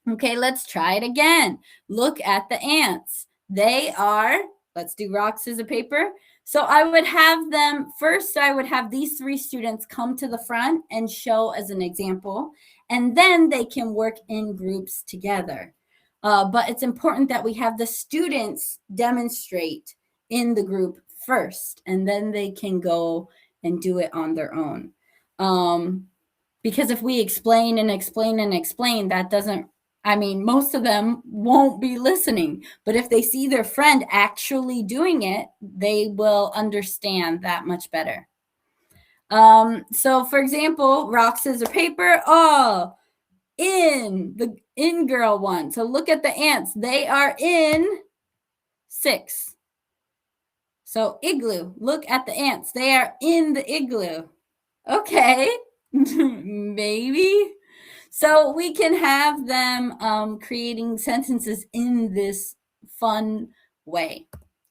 Okay, let's try it again. Look at the ants. They are, let's do rock, scissors, paper. So I would have them, first I would have these 3 students come to the front and show as an example, and then they can work in groups together. But it's important that we have the students demonstrate in the group first, and then they can go and do it on their own. Because if we explain and explain and explain, that doesn't, I mean, most of them won't be listening. But if they see their friend actually doing it, they will understand that much better. So for example, rock, scissors, paper. Oh, the in girl one. So look at the ants. They are in 6. So igloo. Look at the ants. They are in the igloo. Okay, maybe. So we can have them creating sentences in this fun way.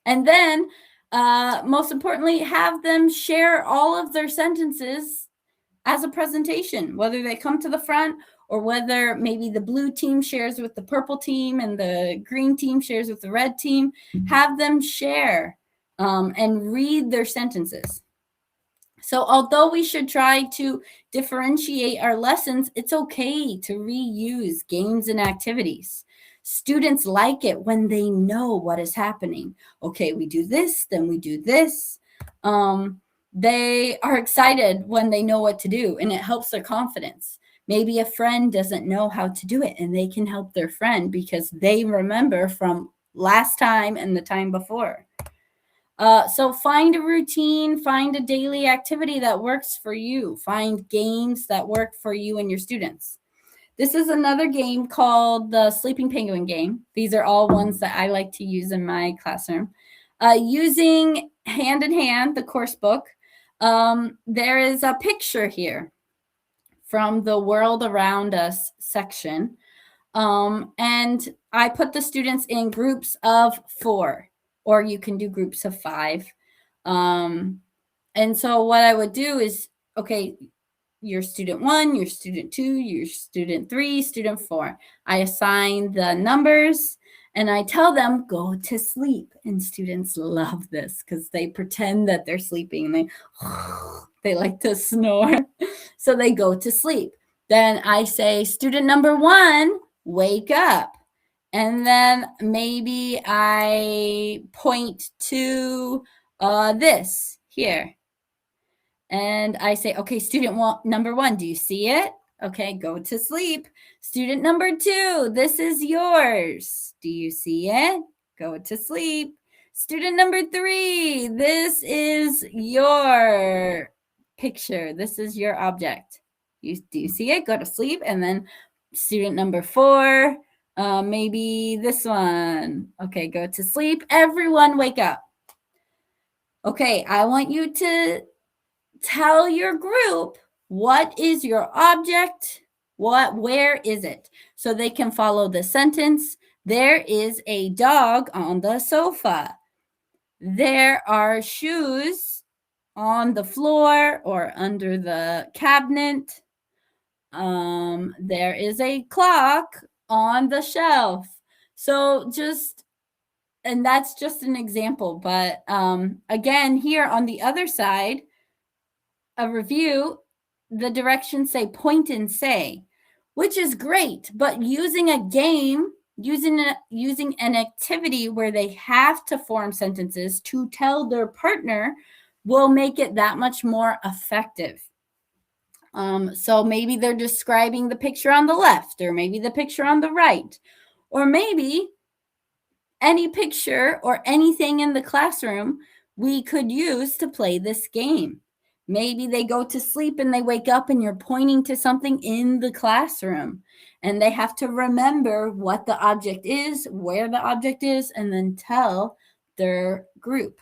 And then, most importantly, have them share all of their sentences as a presentation, whether they come to the front or whether maybe the blue team shares with the purple team and the green team shares with the red team. Have them share and read their sentences. So although we should try to differentiate our lessons, it's okay to reuse games and activities. Students like it when they know what is happening. Okay, we do this, then we do this. They are excited when they know what to do, and it helps their confidence. Maybe a friend doesn't know how to do it, and they can help their friend because they remember from last time and the time before. So find a routine, find a daily activity that works for you. Find games that work for you and your students. This is another game called the Sleeping Penguin game. These are all ones that I like to use in my classroom. Using Hand in Hand, the course book, there is a picture here from the World Around Us section. And I put the students in groups of 4. Or you can do groups of 5. And so what I would do is, okay, you're student 1, you're student 2, you're student 3, student 4. I assign the numbers and I tell them, go to sleep. And students love this because they pretend that they're sleeping and they like to snore. So they go to sleep. Then I say, student number 1, wake up. And then maybe I point to this here. And I say, okay, student number 1, do you see it? Okay, go to sleep. Student number 2, this is yours. Do you see it? Go to sleep. Student number 3, this is your picture. This is your object. Do you see it? Go to sleep. And then student number 4, maybe this one. Okay, go to sleep. Everyone wake up. Okay, I want you to tell your group what is your object, where is it? So they can follow the sentence. There is a dog on the sofa. There are shoes on the floor or under the cabinet. There is a clock on the shelf. So and that's just an example. But again, here on the other side, a review, the directions say point and say, which is great. But using a game, using an activity where they have to form sentences to tell their partner will make it that much more effective. So maybe they're describing the picture on the left, or maybe the picture on the right, or maybe any picture or anything in the classroom we could use to play this game. Maybe they go to sleep and they wake up and you're pointing to something in the classroom and they have to remember what the object is, where the object is, and then tell their group.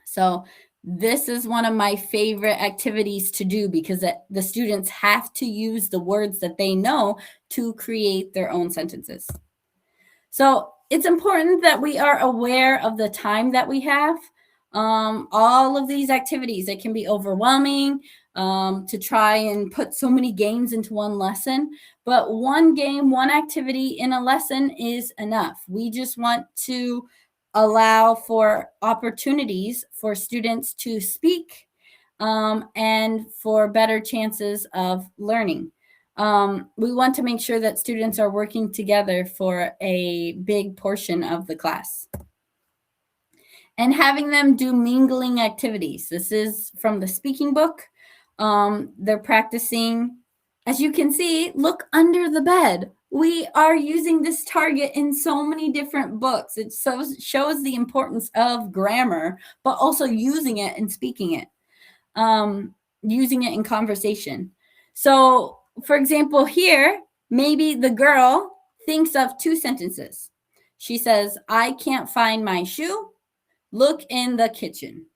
So this is one of my favorite activities to do because the students have to use the words that they know to create their own sentences. So it's important that we are aware of the time that we have. All of these activities, it can be overwhelming to try and put so many games into one lesson, but one game, one activity in a lesson is enough. We just want to allow for opportunities for students to speak and for better chances of learning. We want to make sure that students are working together for a big portion of the class. And having them do mingling activities. This is from the speaking book. They're practicing, as you can see, look under the bed. We are using this target in so many different books. It shows the importance of grammar, but also using it and speaking it, using it in conversation. So, for example, here, maybe the girl thinks of two sentences. She says, I can't find my shoe. Look in the kitchen.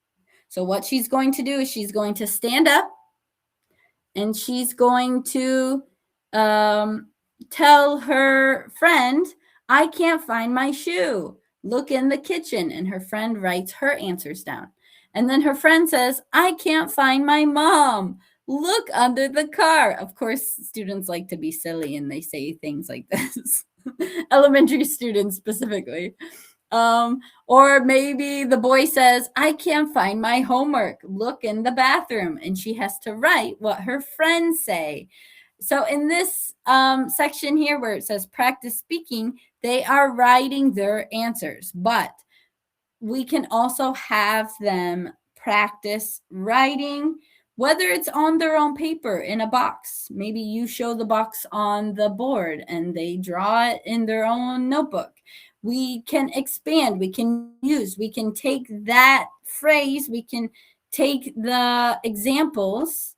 So what she's going to do is she's going to stand up and she's going to tell her friend, I can't find my shoe. Look in the kitchen. And her friend writes her answers down. And then her friend says, I can't find my mom. Look under the car. Of course, students like to be silly and they say things like this. Elementary students specifically. Or maybe the boy says, I can't find my homework. Look in the bathroom. And she has to write what her friends say. So in this section here where it says practice speaking, they are writing their answers. But we can also have them practice writing, whether it's on their own paper in a box. Maybe you show the box on the board and they draw it in their own notebook. We can expand, we can use, we can take that phrase, we can take the examples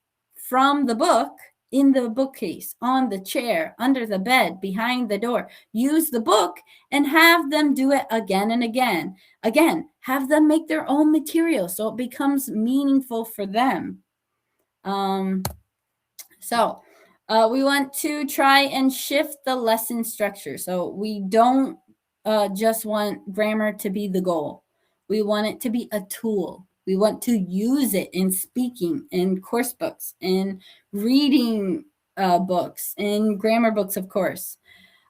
from the book in the bookcase, on the chair, under the bed, behind the door. Use the book and have them do it again and again. Again, have them make their own material so it becomes meaningful for them. We want to try and shift the lesson structure. So we don't just want grammar to be the goal. We want it to be a tool. We want to use it in speaking, in course books, in reading books, in grammar books, of course.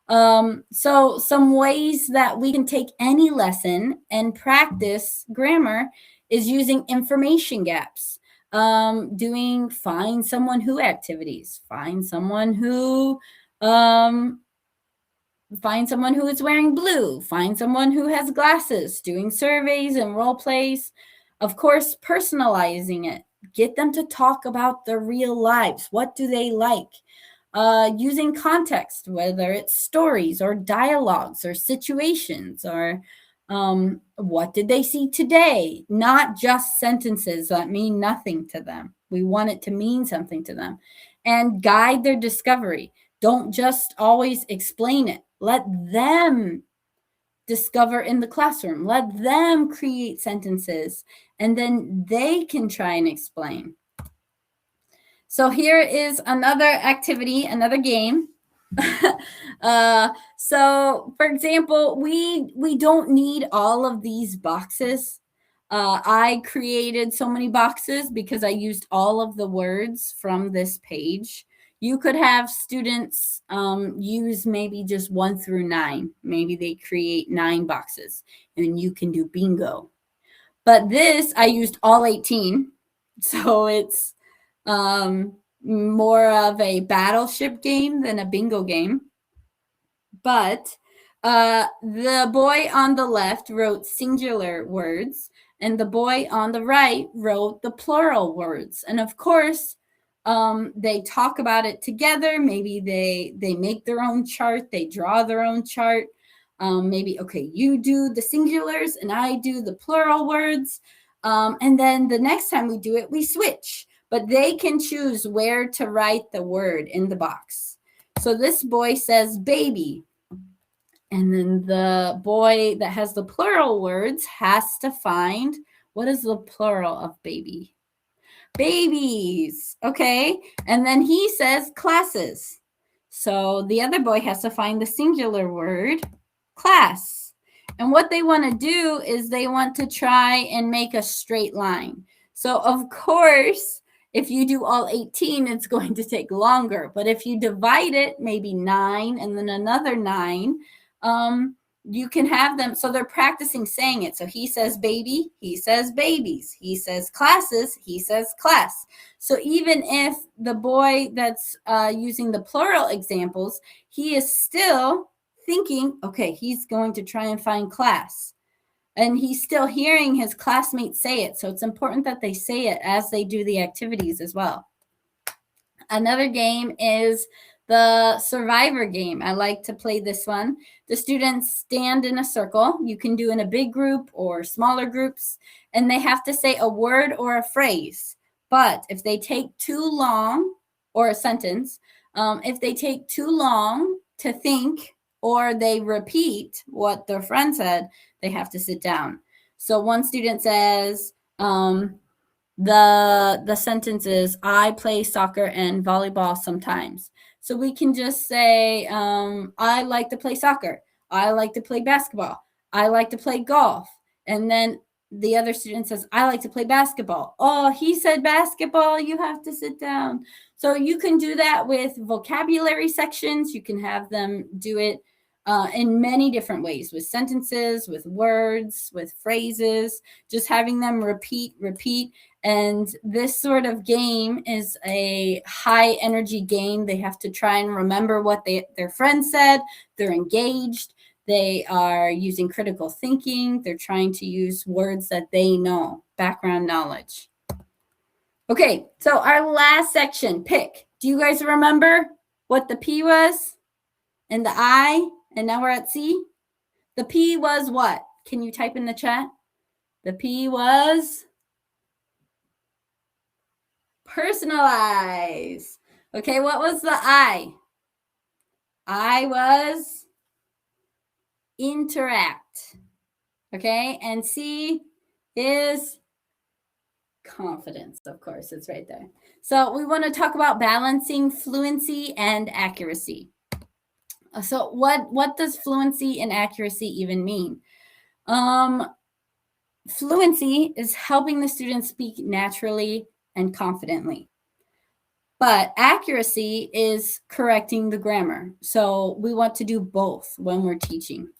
So some ways that we can take any lesson and practice grammar is using information gaps, doing find someone who activities, find someone who is wearing blue, find someone who has glasses, doing surveys and role plays. Of course, personalizing it. Get them to talk about their real lives. What do they like? Using context, whether it's stories or dialogues or situations or what did they see today? Not just sentences that mean nothing to them. We want it to mean something to them. And guide their discovery. Don't just always explain it. Let them discover in the classroom. Let them create sentences, and then they can try and explain. So here is another activity, another game. So, for example, we don't need all of these boxes. I created so many boxes because I used all of the words from this page. You could have students use maybe just 1 through 9. Maybe they create 9 boxes, and you can do bingo. But this, I used all 18. So it's more of a battleship game than a bingo game. But the boy on the left wrote singular words, and the boy on the right wrote the plural words. And of course, they talk about it together. Maybe they make their own chart. They draw their own chart. Maybe, okay, you do the singulars and I do the plural words. And then the next time we do it, we switch. But they can choose where to write the word in the box. So this boy says baby. And then the boy that has the plural words has to find, what is the plural of baby? Babies. Okay. And then he says classes. So the other boy has to find the singular word, class. And what they want to do is they want to try and make a straight line. So of course, if you do all 18, it's going to take longer. But if you divide it, maybe 9 and then another 9, you can have them. So they're practicing saying it. So he says baby, he says babies, he says classes, he says class. So even if the boy that's using the plural examples, he is still thinking, okay, he's going to try and find class. And he's still hearing his classmates say it. So it's important that they say it as they do the activities as well. Another game is the survivor game. I like to play this one. The students stand in a circle. You can do in a big group or smaller groups, and they have to say a word or a phrase. But if they take too long, or a sentence, if they take too long to think or they repeat what their friend said, they have to sit down. So one student says, the sentence is, I play soccer and volleyball sometimes. So we can just say, I like to play soccer. I like to play basketball. I like to play golf. And then the other student says, I like to play basketball. Oh, he said basketball. You have to sit down. So you can do that with vocabulary sections. You can have them do it in many different ways, with sentences, with words, with phrases, just having them repeat. And this sort of game is a high energy game. They have to try and remember what their friend said. They're engaged. They are using critical thinking. They're trying to use words that they know, background knowledge. Okay, so our last section, pick. Do you guys remember what the P was and the I? And now we're at C. The P was what? Can you type in the chat? The P was personalize. Okay, what was the I? I was interact. Okay, and C is confidence. Of course, it's right there. So we want to talk about balancing fluency and accuracy. So what does fluency and accuracy even mean? Fluency is helping the students speak naturally and confidently. But accuracy is correcting the grammar. So we want to do both when we're teaching.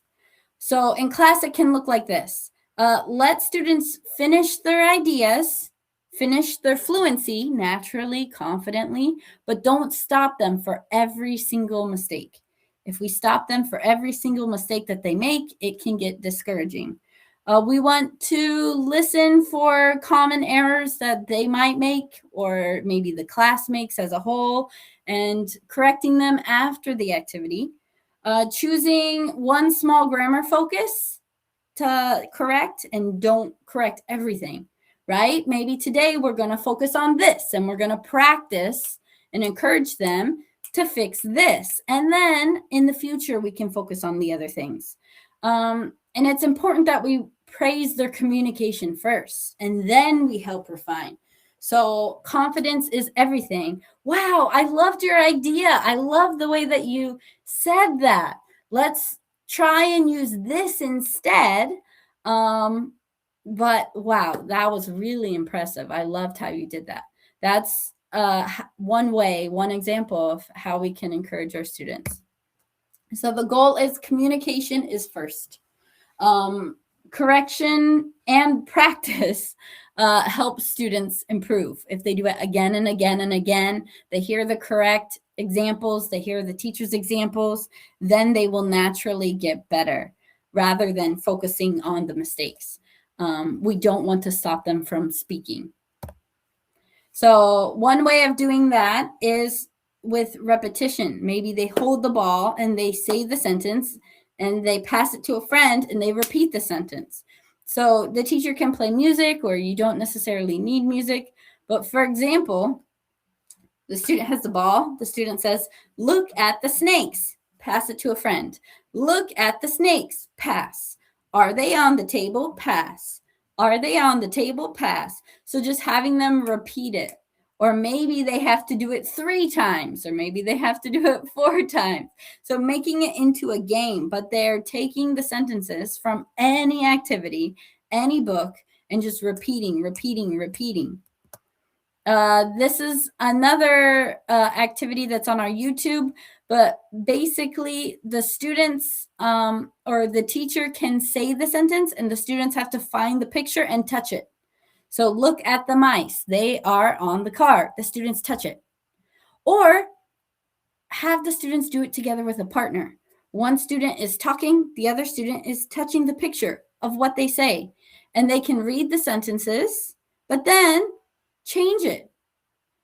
So in class, it can look like this. Let students finish their ideas, finish their fluency naturally, confidently, but don't stop them for every single mistake. If we stop them for every single mistake that they make, it can get discouraging. We want to listen for common errors that they might make, or maybe the class makes as a whole, and correcting them after the activity. Choosing one small grammar focus to correct, and don't correct everything, right? Maybe today we're going to focus on this, and we're going to practice and encourage them to fix this. And then in the future, we can focus on the other things. And it's important that we praise their communication first, and then we help refine. So confidence is everything. Wow, I loved your idea. I love the way that you said that. Let's try and use this instead. But wow, that was really impressive. I loved how you did that. That's one example of how we can encourage our students. So the goal is communication is first. Correction and practice help students improve. If they do it again and again and again, they hear the correct examples, they hear the teacher's examples, then they will naturally get better rather than focusing on the mistakes. We don't want to stop them from speaking. So one way of doing that is with repetition. Maybe they hold the ball and they say the sentence, and they pass it to a friend and they repeat the sentence. So the teacher can play music, or you don't necessarily need music. But for example, the student has the ball. The student says, look at the snakes. Pass it to a friend. Look at the snakes. Pass. Are they on the table? Pass. Are they on the table? Pass. So just having them repeat it. Or maybe they have to do it 3 times, or maybe they have to do it 4 times. So making it into a game, but they're taking the sentences from any activity, any book, and just repeating. This is another activity that's on our YouTube, but basically the students or the teacher can say the sentence, and the students have to find the picture and touch it. So look at the mice. They are on the car. The students touch it. Or have the students do it together with a partner. One student is talking, the other student is touching the picture of what they say. And they can read the sentences, but then change it.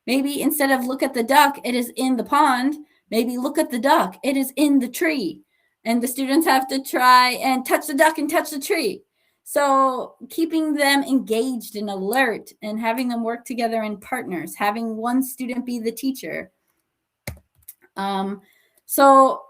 Maybe instead of look at the duck, it is in the pond. Maybe look at the duck, it is in the tree. And the students have to try and touch the duck and touch the tree. So keeping them engaged and alert and having them work together in partners, having one student be the teacher. So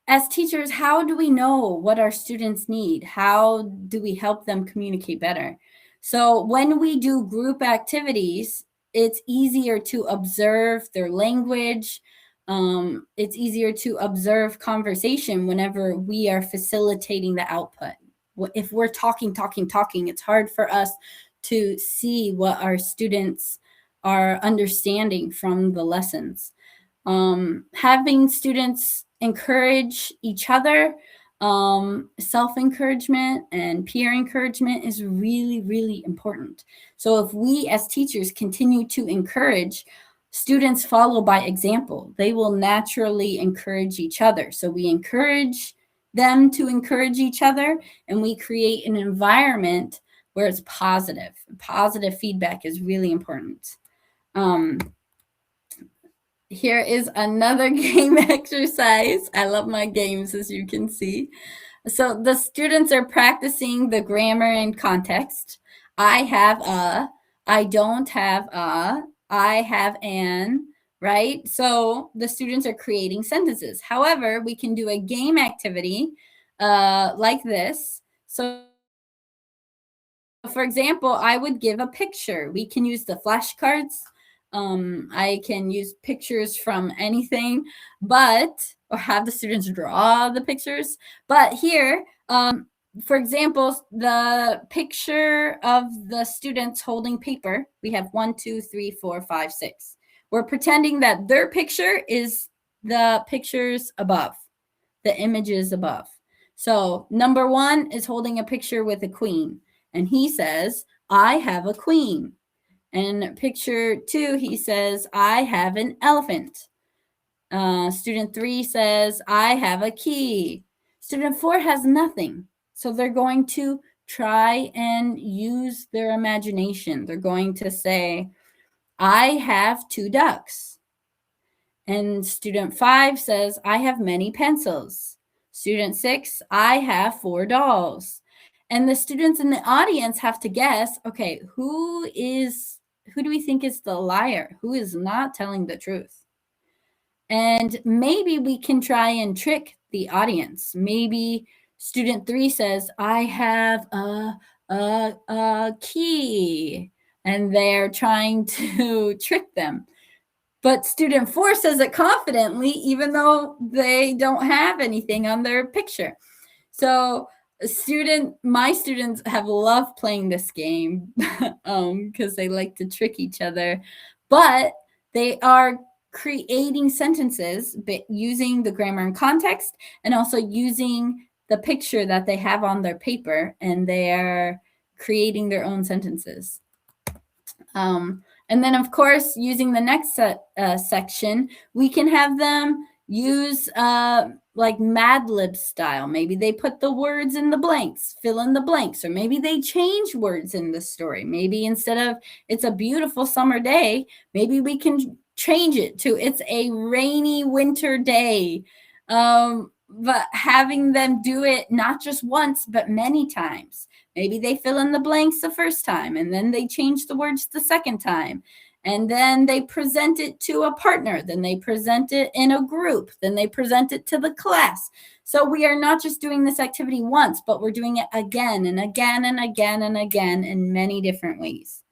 as teachers, how do we know what our students need? How do we help them communicate better? So when we do group activities, it's easier to observe their language. It's easier to observe conversation whenever we are facilitating the output. If we're talking, it's hard for us to see what our students are understanding from the lessons. Having students encourage each other, self-encouragement and peer encouragement is really, really important. So if we as teachers continue to encourage, students follow by example. They will naturally encourage each other. So we encourage them to encourage each other, and we create an environment where it's positive. Positive feedback is really important. Here is another game exercise. I love my games, as you can see. So the students are practicing the grammar and context. I have a, I don't have a, I have an, right? So the students are creating sentences. However, we can do a game activity like this. So for example, I would give a picture. We can use the flashcards. I can use pictures from anything, or have the students draw the pictures. But here, for example, the picture of the students holding paper, we have 1, 2, 3, 4, 5, 6. We're pretending that their picture is the pictures above, the images above. So number 1 is holding a picture with a queen, and he says, I have a queen. And picture 2, he says, I have an elephant. Student 3 says, I have a key. Student 4 has nothing. So they're going to try and use their imagination. They're going to say, I have 2 ducks. And student 5 says, I have many pencils. Student 6, I have 4 dolls. And the students in the audience have to guess, okay, who do we think is the liar? Who is not telling the truth? And maybe we can try and trick the audience. Maybe student 3 says, I have a key, and they're trying to trick them. But student 4 says it confidently, even though they don't have anything on their picture. So my students have loved playing this game because they like to trick each other, but they are creating sentences using the grammar and context, and also using the picture that they have on their paper, and they are creating their own sentences. And then, of course, using the next section, we can have them use like Mad Lib style. Maybe they put the words in the blanks, fill in the blanks, or maybe they change words in the story. Maybe instead of it's a beautiful summer day, maybe we can change it to it's a rainy winter day. but having them do it not just once, but many times. Maybe they fill in the blanks the first time, and then they change the words the second time. And then they present it to a partner. Then they present it in a group. Then they present it to the class. So we are not just doing this activity once, but we're doing it again and again and again and again in many different ways.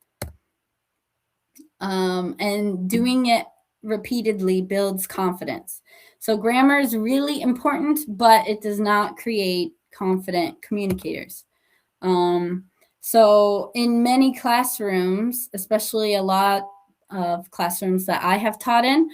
And doing it repeatedly builds confidence. So grammar is really important, but it does not create confident communicators. So in many classrooms, especially a lot of classrooms that I have taught in,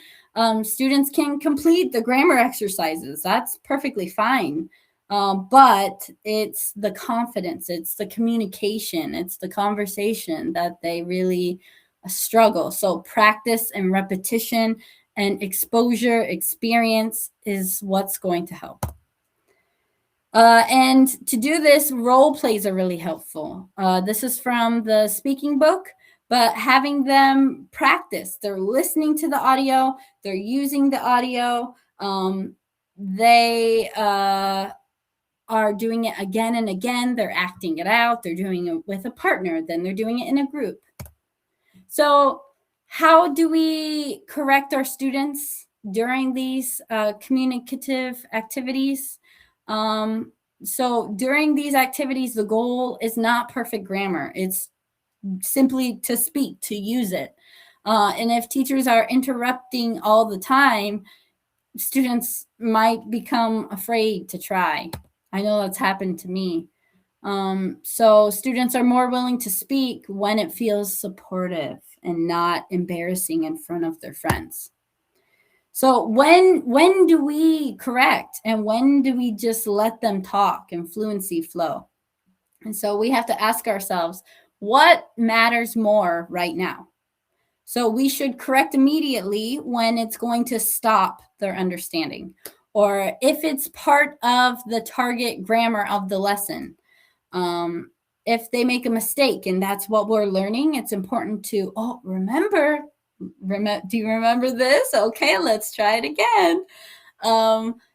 students can complete the grammar exercises. That's perfectly fine. But it's the confidence, it's the communication, it's the conversation that they really struggle. So practice and repetition and exposure, experience is what's going to help. And to do this, role plays are really helpful. This is from the speaking book, but having them practice. They're listening to the audio, they're using the audio, they are doing it again and again, they're acting it out, they're doing it with a partner, then they're doing it in a group. So how do we correct our students during these communicative activities? So during these activities, the goal is not perfect grammar. It's simply to speak, to use it. And if teachers are interrupting all the time, students might become afraid to try. I know that's happened to me. So students are more willing to speak when it feels supportive and not embarrassing in front of their friends. So when do we correct and when do we just let them talk and fluency flow? And so we have to ask ourselves, what matters more right now? So we should correct immediately when it's going to stop their understanding, or if it's part of the target grammar of the lesson. If they make a mistake and that's what we're learning, it's important to, remember, do you remember this? Okay, let's try it again.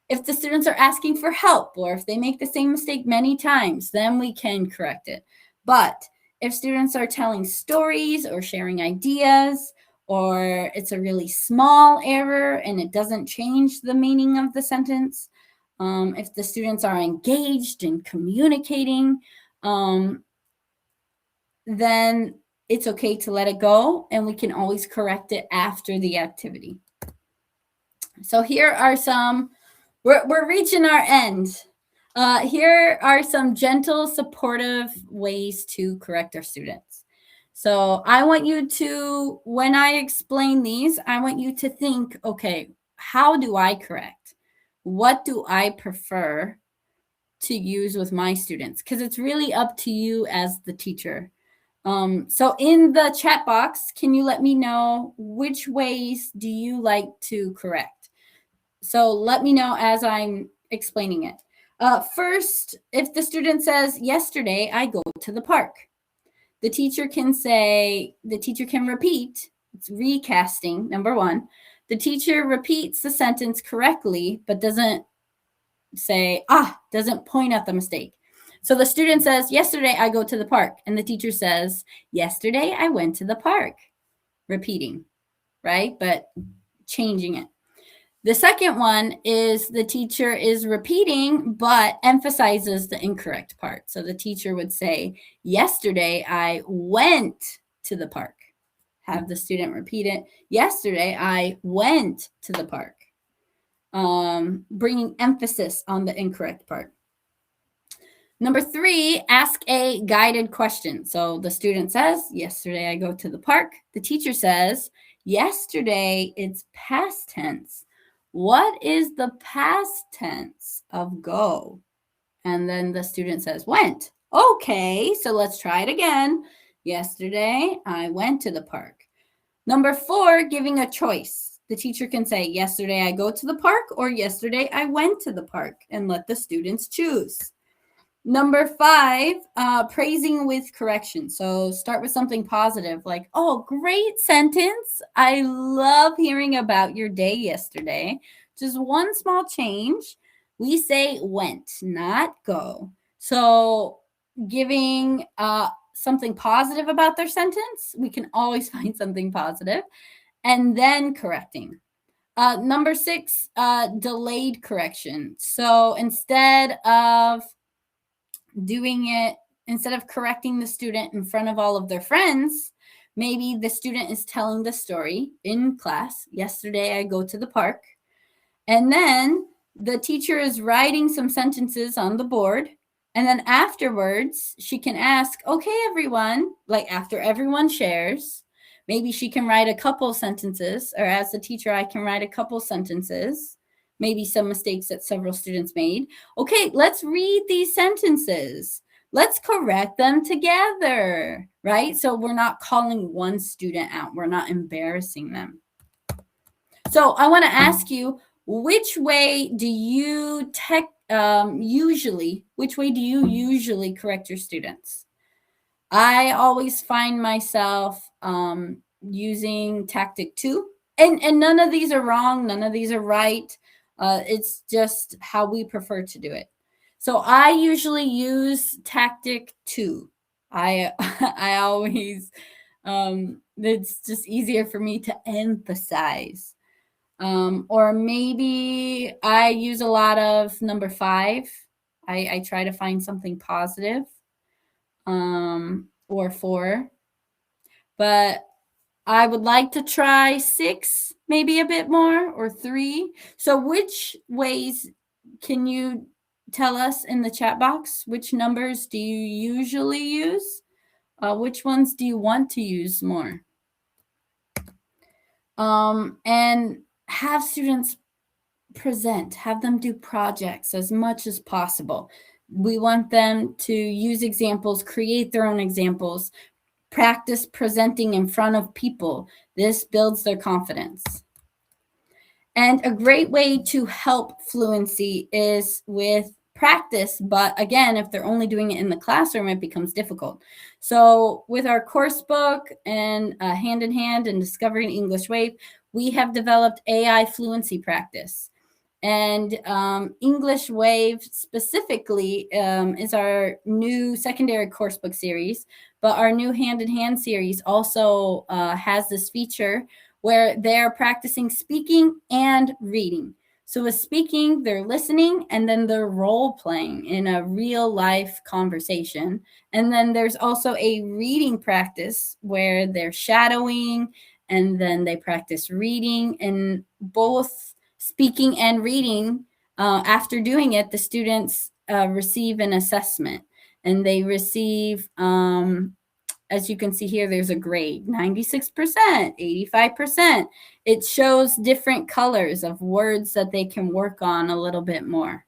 If the students are asking for help or if they make the same mistake many times, then we can correct it. But if students are telling stories or sharing ideas, or it's a really small error and it doesn't change the meaning of the sentence, if the students are engaged in communicating, then it's okay to let it go, and we can always correct it after the activity. So here are some, we're reaching our end. Here are some gentle, supportive ways to correct our students. So I want you to, when I explain these, I want you to think, okay, how do I correct? What do I prefer to use with my students? Because it's really up to you as the teacher. So in the chat box, can you let me know which ways do you like to correct? So let me know as I'm explaining it. First, if the student says, yesterday I go to the park, the teacher can repeat, it's recasting, number one. The teacher repeats the sentence correctly, but doesn't say, doesn't point out the mistake. So the student says, yesterday I go to the park. And the teacher says, yesterday I went to the park. Repeating, right? But changing it. The second one is the teacher is repeating, but emphasizes the incorrect part. So the teacher would say, yesterday I went to the park. Have the student repeat it. Yesterday I went to the park. Bringing emphasis on the incorrect part. Number 3, ask a guided question. So the student says, yesterday I go to the park. The teacher says, yesterday, it's past tense. What is the past tense of go? And then the student says, went. Okay, so let's try it again. Yesterday, I went to the park. Number 4, giving a choice. The teacher can say, yesterday I go to the park, or yesterday I went to the park, and let the students choose. Number 5, praising with correction. So start with something positive like, oh, great sentence. I love hearing about your day yesterday. Just one small change. We say went, not go. So giving something positive about their sentence, we can always find something positive, and then correcting. Number 6, delayed correction. So instead of correcting the student in front of all of their friends, maybe the student is telling the story in class. Yesterday, I go to the park. And then the teacher is writing some sentences on the board. And then afterwards, she can ask, okay, everyone, like after everyone shares, maybe she can write a couple sentences, or as the teacher, I can write a couple sentences, maybe some mistakes that several students made. Okay, let's read these sentences. Let's correct them together, right? So we're not calling one student out. We're not embarrassing them. So I want to ask you, which way do you usually correct your students? I always find myself using tactic 2, and none of these are wrong, none of these are right. It's just how we prefer to do it. So I usually use tactic 2. I always it's just easier for me to emphasize. Or maybe I use a lot of number 5. I try to find something positive, or 4. But I would like to try 6, maybe a bit more, or 3. So which ways can you tell us in the chat box? Which numbers do you usually use? Which ones do you want to use more? And have students present, have them do projects as much as possible. We want them to use examples, create their own examples, practice presenting in front of people. This builds their confidence. And a great way to help fluency is with practice. But again, if they're only doing it in the classroom, it becomes difficult. So with our course book and Hand in Hand and Discovering English Wave, we have developed AI fluency practice. And English Wave specifically is our new secondary course book series, but our new Hand in Hand series also has this feature where they're practicing speaking and reading. So with speaking, they're listening, and then they're role playing in a real life conversation. And then there's also a reading practice where they're shadowing, and then they practice reading. And both speaking and reading, after doing it, the students receive an assessment, and they receive, as you can see here, there's a grade, 96%, 85%. It shows different colors of words that they can work on a little bit more.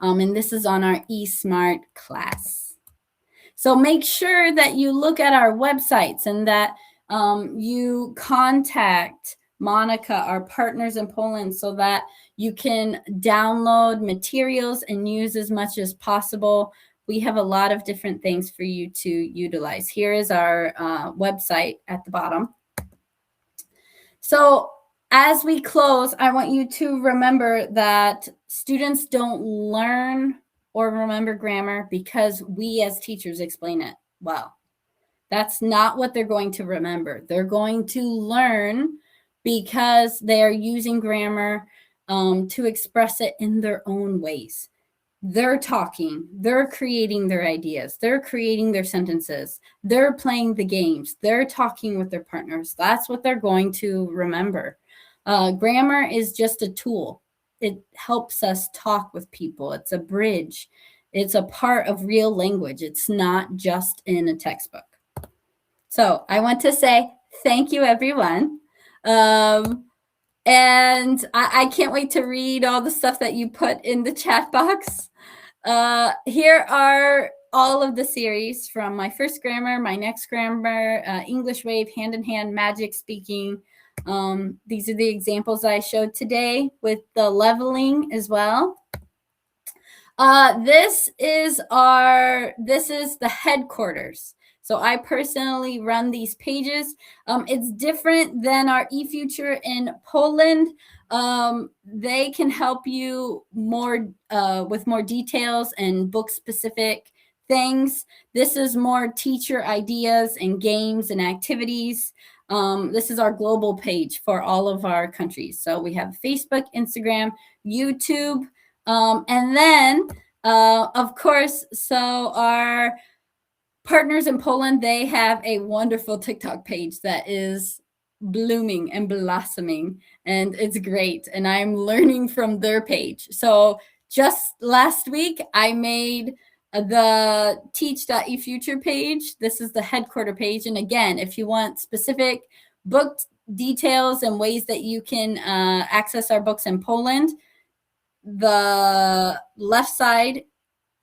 And this is on our eSmart class. So make sure that you look at our websites and that you contact Monica, our partners in Poland, so that you can download materials and use as much as possible. We have a lot of different things for you to utilize. Here is our website at the bottom. So as we close, I want you to remember that students don't learn or remember grammar because we as teachers explain it well. That's not what they're going to remember. They're going to learn because they're using grammar to express it in their own ways. They're talking, they're creating their ideas, they're creating their sentences, they're playing the games, they're talking with their partners. That's what they're going to remember. Grammar is just a tool. It helps us talk with people. It's a bridge. It's a part of real language. It's not just in a textbook. So I want to say thank you, everyone. And I can't wait to read all the stuff that you put in the chat box. Here are all of the series from my first grammar, my next grammar, English Wave, Hand in Hand, Magic Speaking. These are the examples I showed today with the leveling as well. This is the headquarters. So I personally run these pages. It's different than our eFuture in Poland. They can help you more with more details and book specific things. This is more teacher ideas and games and activities. This is our global page for all of our countries. So we have Facebook, Instagram, YouTube, and then, of course, so our partners in Poland, they have a wonderful TikTok page that is blooming and blossoming, and it's great. And I'm learning from their page. So just last week, I made the teach.efuture page. This is the headquarter page. And again, if you want specific book details and ways that you can access our books in Poland, the left side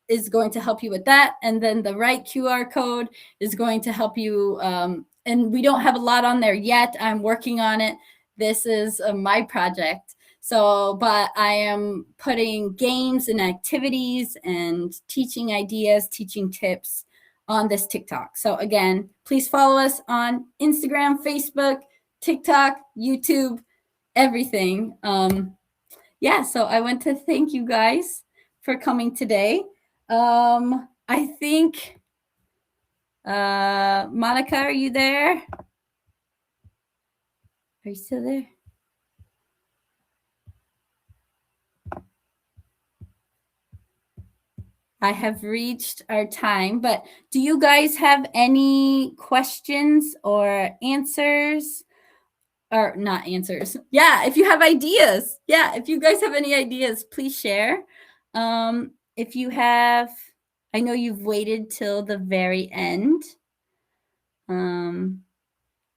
is going to help you with that. And then the right QR code is going to help you. And we don't have a lot on there yet. I'm working on it. This is my project. So, but I am putting games and activities and teaching ideas, teaching tips on this TikTok. So again, please follow us on Instagram, Facebook, TikTok, YouTube, everything. Yeah, so I want to thank you guys for coming today. I think, Monica, are you there? Are you still there? I have reached our time, but do you guys have any questions or answers? Or not answers. Yeah, if you have ideas. Yeah, if you guys have any ideas, please share. If you have, I know you've waited till the very end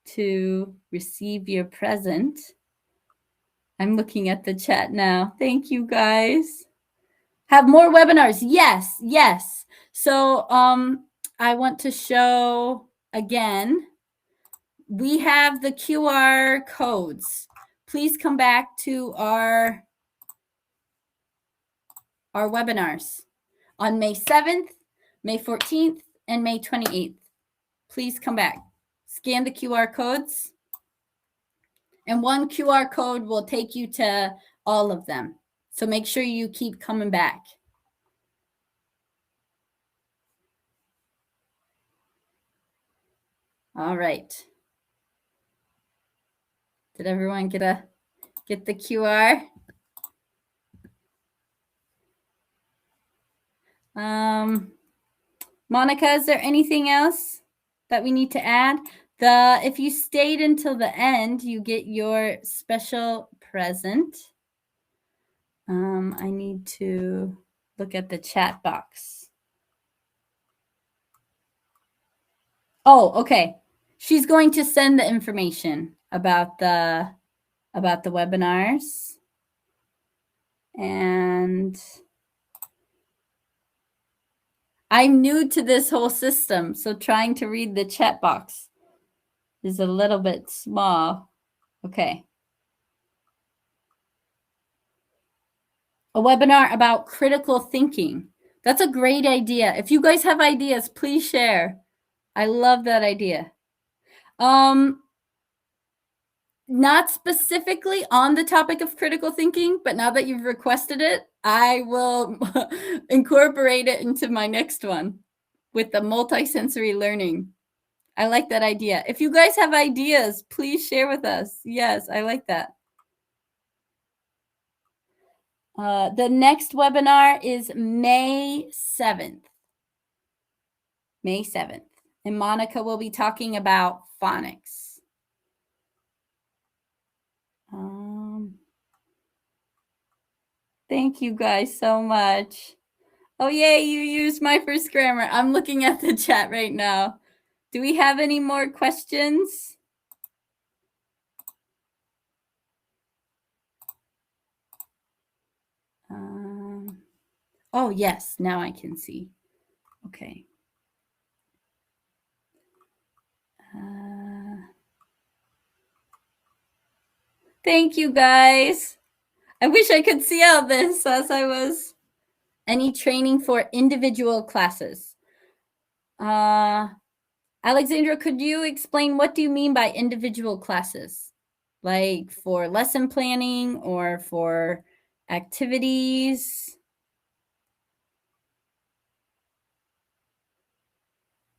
to receive your present. I'm looking at the chat now. Thank you, guys. Have more webinars. Yes, yes. So I want to show again, we have the QR codes. Please come back to our webinars on May 7th, May 14th, and May 28th. Please come back. Scan the QR codes. And one QR code will take you to all of them. So make sure you keep coming back. All right. Did everyone get the QR? Monica, is there anything else that we need to add? If you stayed until the end, you get your special present. I need to look at the chat box. Oh, okay. She's going to send the information about the webinars. And I'm new to this whole system, so trying to read the chat box is a little bit small. Okay. A webinar about critical thinking. That's a great idea. If you guys have ideas, please share. I love that idea. Not specifically on the topic of critical thinking, but now that you've requested it, I will incorporate it into my next one with the multisensory learning. I like that idea. If you guys have ideas, please share with us. Yes, I like that. The next webinar is May 7th. May 7th. And Monica will be talking about phonics. Thank you guys so much. Oh, yay, you used my first grammar. I'm looking at the chat right now. Do we have any more questions? Oh, yes, now I can see. Okay. Thank you, guys. I wish I could see all this as I was. Any training for individual classes? Alexandra, could you explain what do you mean by individual classes? Like for lesson planning or for activities?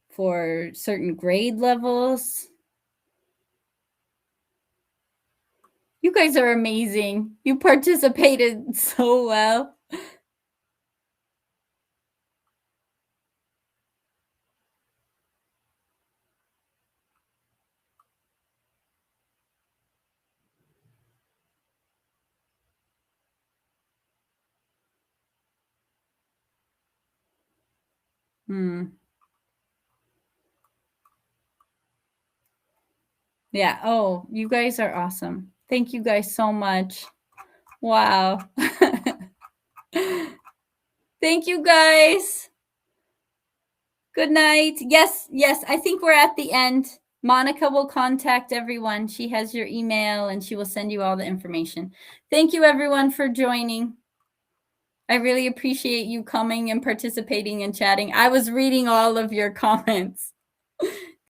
For certain grade levels? You guys are amazing. You participated so well. Yeah. Oh, you guys are awesome. Thank you guys so much. Wow. Thank you guys. Good night. Yes, yes, I think we're at the end. Monica will contact everyone. She has your email and she will send you all the information. Thank you, everyone, for joining. I really appreciate you coming and participating and chatting. I was reading all of your comments.